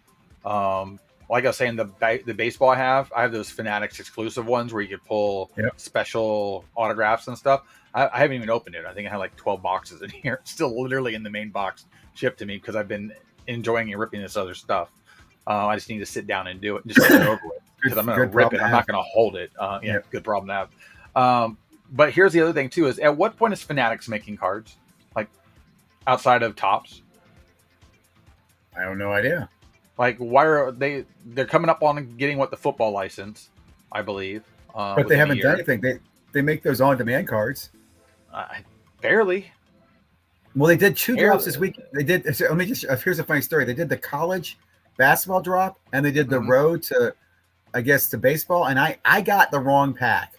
Like I was saying, the baseball I have those Fanatics exclusive ones where you could pull special autographs and stuff. I haven't even opened it. I think I have like 12 boxes in here. It's still literally in the main box shipped to me because I've been enjoying and ripping this other stuff. I just need to sit down and do it and just get it over with because I'm going to rip it. I'm not going to hold it. Good problem to have. But here's the other thing too: is at what point is Fanatics making cards like outside of Topps? I have no idea. Like, why are they're coming up on getting the football license, I believe. But they haven't done anything. They make those on-demand cards. Barely. Well, they did 2 drops this week. They did. Let me just. Here's a funny story. They did the college basketball drop, and they did the road to, I guess, to baseball. And I got the wrong pack.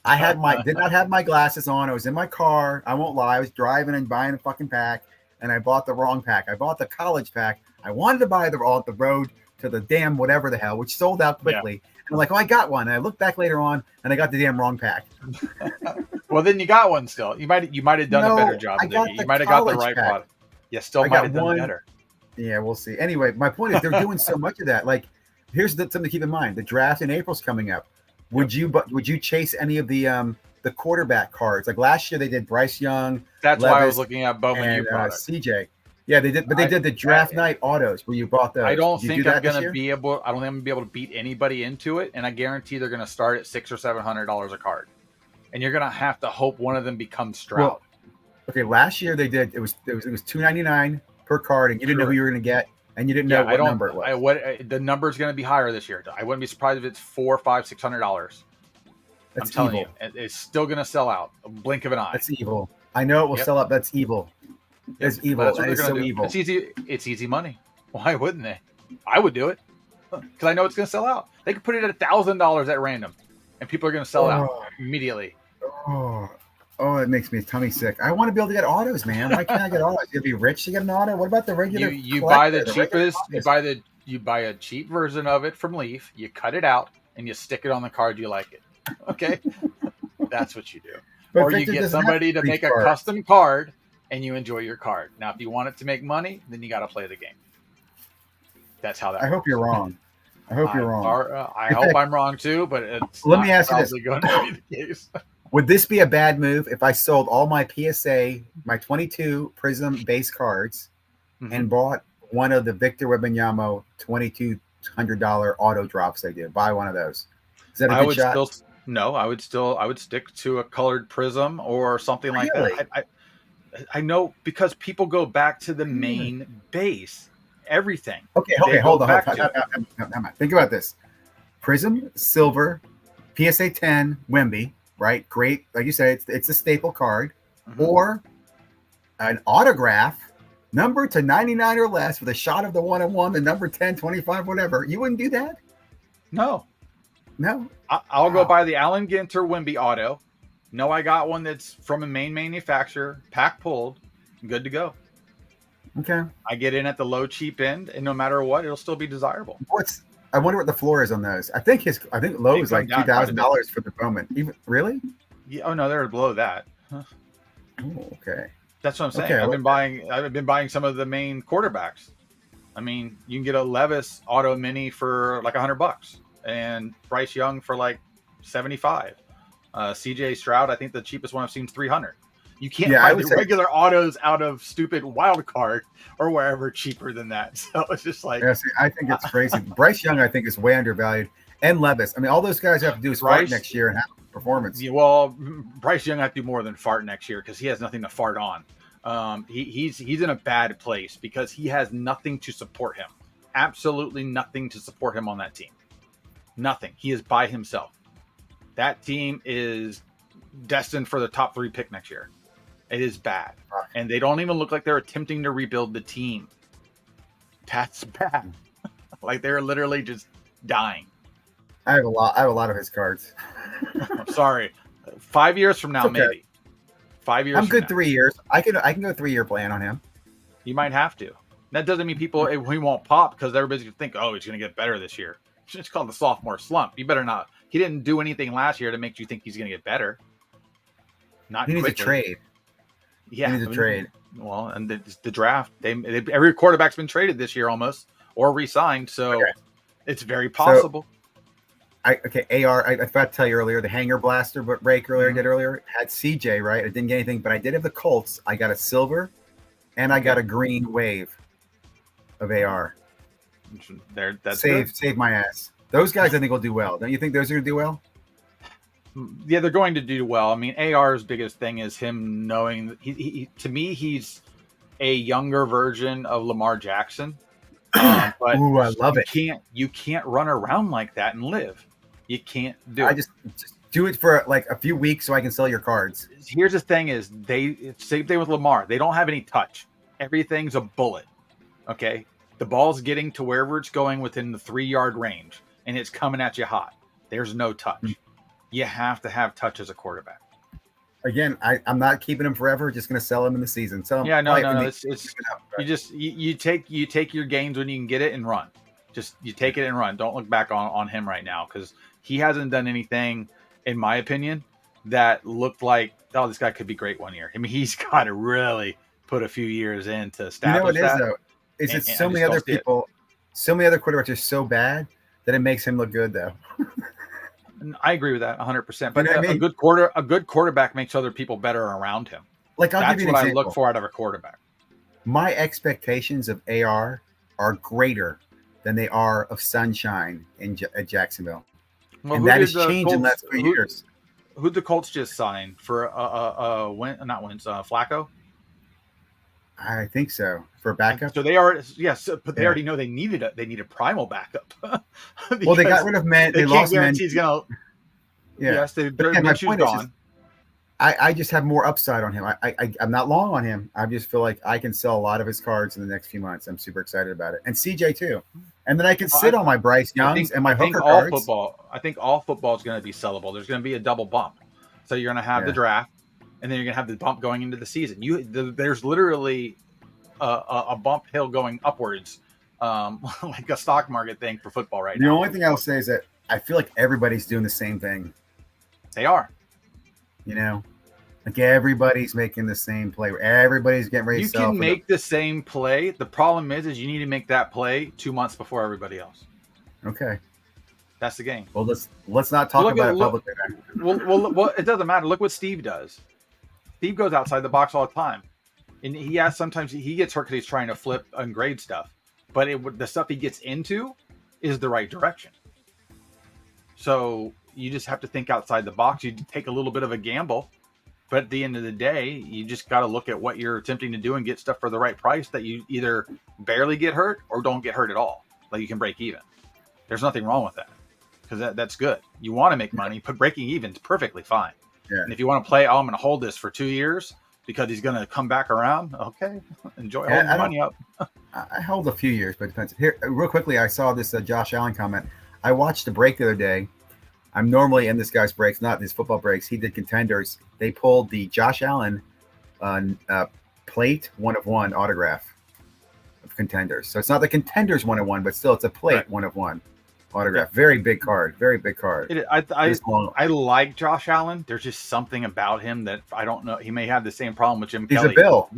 I did not have my glasses on. I was in my car. I won't lie. I was driving and buying a fucking pack, and I bought the wrong pack. I bought the college pack. I wanted to buy the road to the damn whatever the hell, which sold out quickly. Yeah. And I'm like, oh, I got one. And I looked back later on, and I got the damn wrong pack. Well, then you got one still. You might have done a better job. You might have got the right product. You still might have done better. Yeah, we'll see. Anyway, my point is they're doing so much of that. Like, here's something to keep in mind: the draft in April's coming up. Would you chase any of the quarterback cards? Like last year, they did Bryce Young. That's Levis, why I was looking at Bowman U product. CJ. Yeah, they did, but they did the draft night autos where you bought those. I don't think I'm going to be able to beat anybody into it, and I guarantee they're going to start at $600 or $700 a card, and you're going to have to hope one of them becomes Stroud. Well, okay, last year they did. It was $299 per card, and you didn't know who you were going to get, and you didn't know what number it was. The number is going to be higher this year. I wouldn't be surprised if it's $400, $500, $600. I'm telling you, it's still going to sell out. A blink of an eye. That's evil. I know it will sell out. That's evil. It's evil. That's what they're going to do. Evil. It's easy money. Why wouldn't they? I would do it because I know it's going to sell out. They could put it at $1,000 at random. and people are going to sell out Oh, immediately. oh, oh, it makes me tummy sick. I want to be able to get autos, man. Why can't I get autos? You gotta be rich to get an auto. What about the You regular you buy the collector, the regular cheapest, hobbyist? you buy a cheap version of it from Leaf, you cut it out, and you stick it on the card you like it. Okay, that's what you do. But Or you Victor get doesn't have somebody to Leaf make a cards. custom card, and you enjoy your card. Now, if you want it to make money, then you got to play the game. That's how that I hope works. you're wrong. I hope you're wrong. I In hope fact, I'm wrong too, but it's let me not ask you this: probably going to be the case. would this be a bad move if I sold all my PSA, my 22 Prism base cards, Mm-hmm. and bought one of the Victor Wembanyama $2,200 auto drops they did? Buy one of those. Is that a I good would shot? still no, I would stick to a colored prism or something like that. Really? I know because people go back to the Really? main base. Everything Okay, they go hold on, hold back to it. on. Think about this. Prism, silver, PSA 10, Wemby, right? Great. Like you said, it's a staple card. Mm-hmm. Or an autograph, number to 99 or less with a shot of the 1-on-1, the number 10, 25, whatever. You wouldn't do that? No, No? I'll go Wow. buy the Allen Ginter Wimby auto. No, I got one that's from a main manufacturer, pack pulled, good to go. Okay. I get in at the low cheap end, and no matter what, it'll still be desirable. I wonder what the floor is on those. I think low They is come like down quite a bit. $2,000 for the Bowman. Even really? Yeah, oh no, they're below that. Huh. Oh, okay. That's what I'm saying. Okay. I've been buying some of the main quarterbacks. I mean, you can get a Levis Auto Mini for like $100, and Bryce Young for like 75. CJ Stroud, I think the cheapest one I've seen is 300. You can't Yeah, I buy would the say. regular autos out of stupid wild card or wherever cheaper than that. So it's just like Yeah, see, I think it's crazy. Bryce Young, I think, is way undervalued, and Levis. I mean, all those guys have to do is fart Bryce. next year and have performance. Yeah, well, Bryce Young have to do more than fart next year because he has nothing to fart on. He's in a bad place because he has nothing to support him. Absolutely nothing to support him on that team. Nothing. He is by himself. That team is destined for the top 3 pick next year. It is bad. And they don't even look like they're attempting to rebuild the team. That's bad. Like they're literally just dying. I have a lot of his cards. I'm sorry. 5 years from now, Okay. maybe. 5 years. I'm good now. 3 years. I can go 3-year plan on him. You might have to. That doesn't mean he won't pop because everybody's gonna think, oh, he's gonna get better this year. It's called the sophomore slump. You better not. He didn't do anything last year to make you think he's gonna get better. Not He needs quickly. a trade. Yeah, He needs a trade. Well, and the draft. Every quarterback's been traded this year almost or re-signed, so Okay. it's very possible. AR. I forgot to tell you earlier. The hanger blaster break earlier. Mm-hmm. I did earlier had CJ, right? I didn't get anything, but I did have the Colts. I got a silver, and I got a green wave of AR. That's Save my ass. Those guys, I think, will do well. Don't you think those are going to do well? Yeah, they're going to do well. I mean, AR's biggest thing is him knowing that he to me, he's a younger version of Lamar Jackson. But Ooh, I love it. You can't run around like that and live. You can't do it. I just do it for like a few weeks so I can sell your cards. Here's the thing: is same thing with Lamar. They don't have any touch. Everything's a bullet. Okay, the ball's getting to wherever it's going within the 3-yard range, and it's coming at you hot. There's no touch. Mm-hmm. You have to have touch as a quarterback. Again, I'm not keeping him forever. Just going to sell him in the season. Sell him. Yeah, no. It's you just you take your gains when you can get it and run. Just you take it and run. Don't look back on him right now because he hasn't done anything, in my opinion, that looked like, oh, this guy could be great one year. I mean, he's got to really put a few years in to establish that. You know what it is, though? Is it so many other people, so many other quarterbacks are so bad that it makes him look good, though. I agree with that 100%. But you know a good quarterback makes other people better around him. Like that's what I look for out of a quarterback. My expectations of AR are greater than they are of Sunshine at Jacksonville, and that has changed in the last few years. Who'd the Colts just sign for? Flacco. I think so, for backup. So they are, yes, but they already know they need a primal backup. Well, they got rid of men. They lost men. He's gonna. Yeah. Yes, my point is just, I just have more upside on him. I'm not long on him. I just feel like I can sell a lot of his cards in the next few months. I'm super excited about it, and CJ too. And then I can sit on my Bryce Youngs and my hooker cards. I think all football is going to be sellable. There's going to be a double bump. So you're going to have the draft, and then you're going to have the bump going into the season. There's literally a bump hill going upwards, like a stock market thing for football right now. The only thing I'll say is that I feel like everybody's doing the same thing. They are. You know, like everybody's making the same play. Everybody's getting ready to sell. You can make the same play. The problem is you need to make that play 2 months before everybody else. Okay. That's the game. Well, let's not talk about it publicly. Well, it doesn't matter. Look what Steve does. Steve goes outside the box all the time, and sometimes he gets hurt because he's trying to flip and grade stuff. But the stuff he gets into is the right direction. So you just have to think outside the box. You take a little bit of a gamble, but at the end of the day, you just got to look at what you're attempting to do and get stuff for the right price that you either barely get hurt or don't get hurt at all. Like you can break even. There's nothing wrong with that. Because that's good. You want to make money, but breaking even is perfectly fine. Yeah. And if you want to play, I'm going to hold this for 2 years because he's going to come back around. Okay, enjoy holding the money up. I hold a few years, but it depends. Here, real quickly, I saw this Josh Allen comment. I watched the break the other day. I'm normally in this guy's breaks, not his football breaks. He did contenders. They pulled the Josh Allen plate 1-of-1 autograph of contenders. So it's not the contenders 1-of-1, but still it's a plate 1-of-1. Autograph. Very big card. Very big card. I like Josh Allen. There's just something about him that I don't know. He may have the same problem with Jim Kelly. He's a Bill.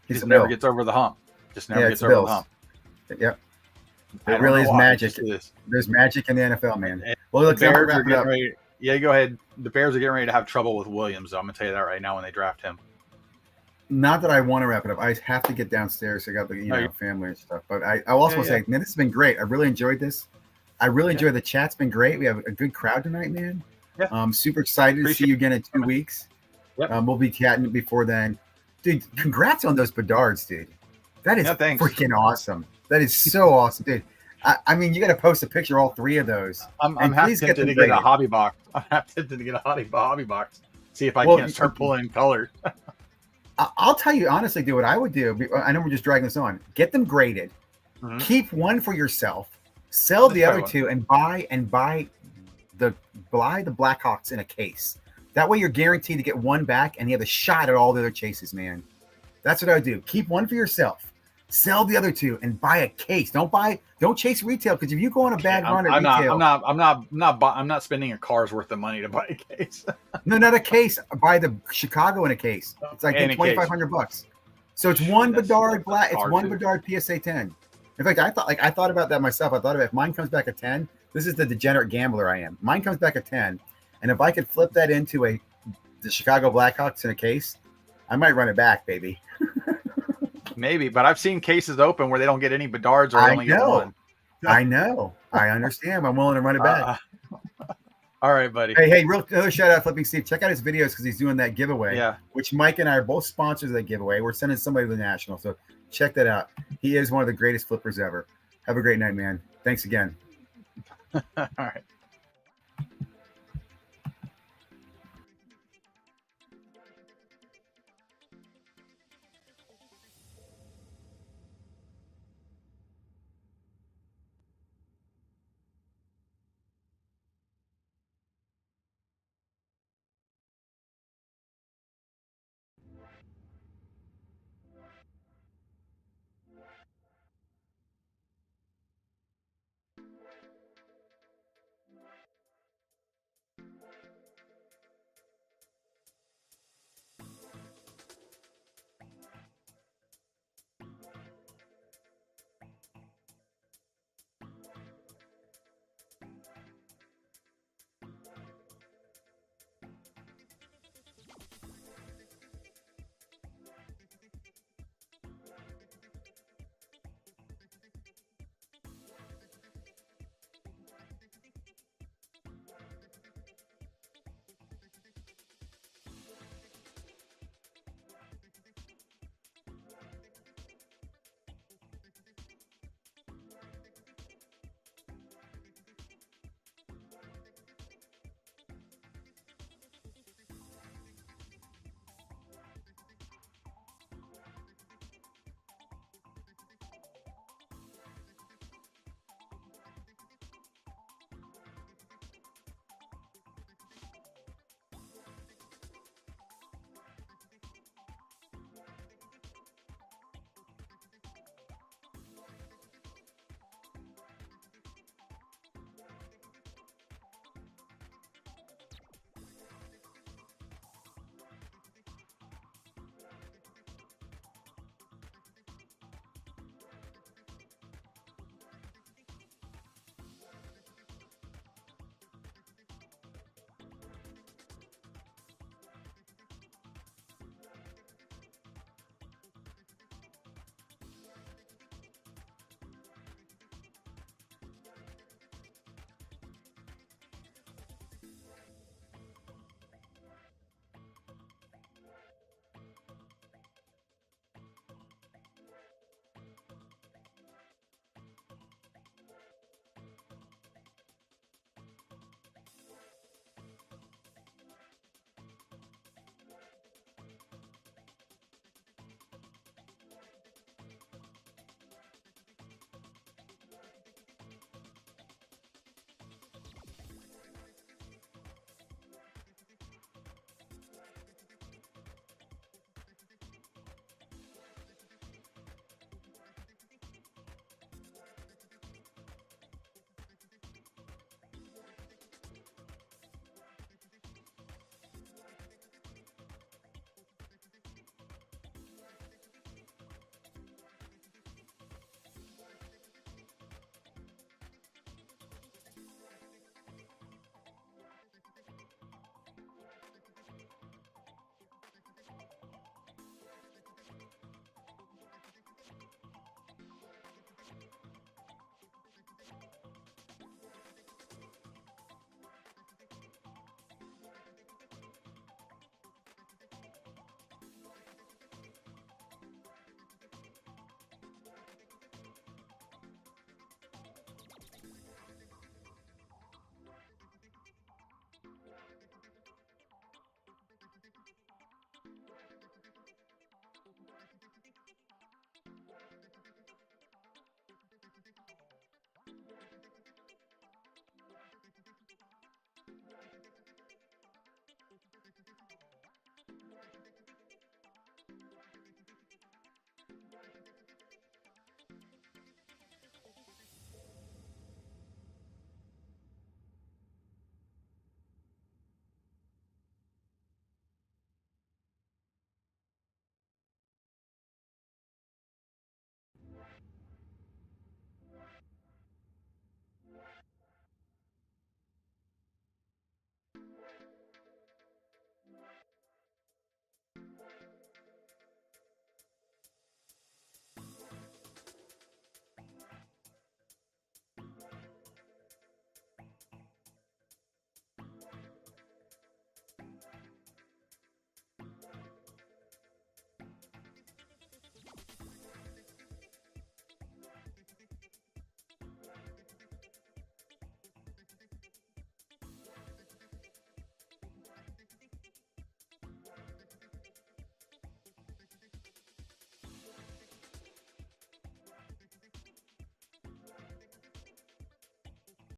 He just never gets over the hump. Just never gets over the hump. Yep. It really is magic. There's magic in the NFL, man. Well, look, the Bears are getting ready. Yeah, go ahead. The Bears are getting ready to have trouble with Williams. So I'm going to tell you that right now when they draft him. Not that I want to wrap it up. I have to get downstairs. I got the family and stuff. But I also say, man, this has been great. I really enjoyed this. I really enjoy the chat's been great. We have a good crowd tonight, man. Yeah. Super excited to see you again in 2 weeks. Yep. We'll be chatting before then. Dude, congrats on those Bedards, dude. That is freaking awesome. That is so awesome, dude. I mean, you got to post a picture of all 3 of those. I'm half tempted to get a hobby box. I'm half tempted to get a hobby box. See if I can start pulling colors. I'll tell you honestly, dude, what I would do. I know we're just dragging this on. Get them graded. Mm-hmm. Keep one for yourself. Sell the other 2 and buy the Blackhawks in a case. That way you're guaranteed to get one back and you have a shot at all the other chases, man. That's what I would do. Keep one for yourself. Sell the other 2 and buy a case. Don't chase retail because if you go on a bad run at retail, I'm not spending a car's worth of money to buy a case. No, not a case. Buy the Chicago in a case. It's like $2,500. So it's one Bedard black. It's one Bedard PSA 10. In fact, I thought about that myself. I thought about if mine comes back at 10, this is the degenerate gambler I am. Mine comes back at 10, and if I could flip that into the Chicago Blackhawks in a case, I might run it back, baby. Maybe, but I've seen cases open where they don't get any Bedards or only get one. I know. I understand. I'm willing to run it back. All right, buddy. Hey, another shout out, Flipping Steve. Check out his videos because he's doing that giveaway. Yeah. Which Mike and I are both sponsors of that giveaway. We're sending somebody to the National, so check that out. He is one of the greatest flippers ever. Have a great night, man. Thanks again. All right.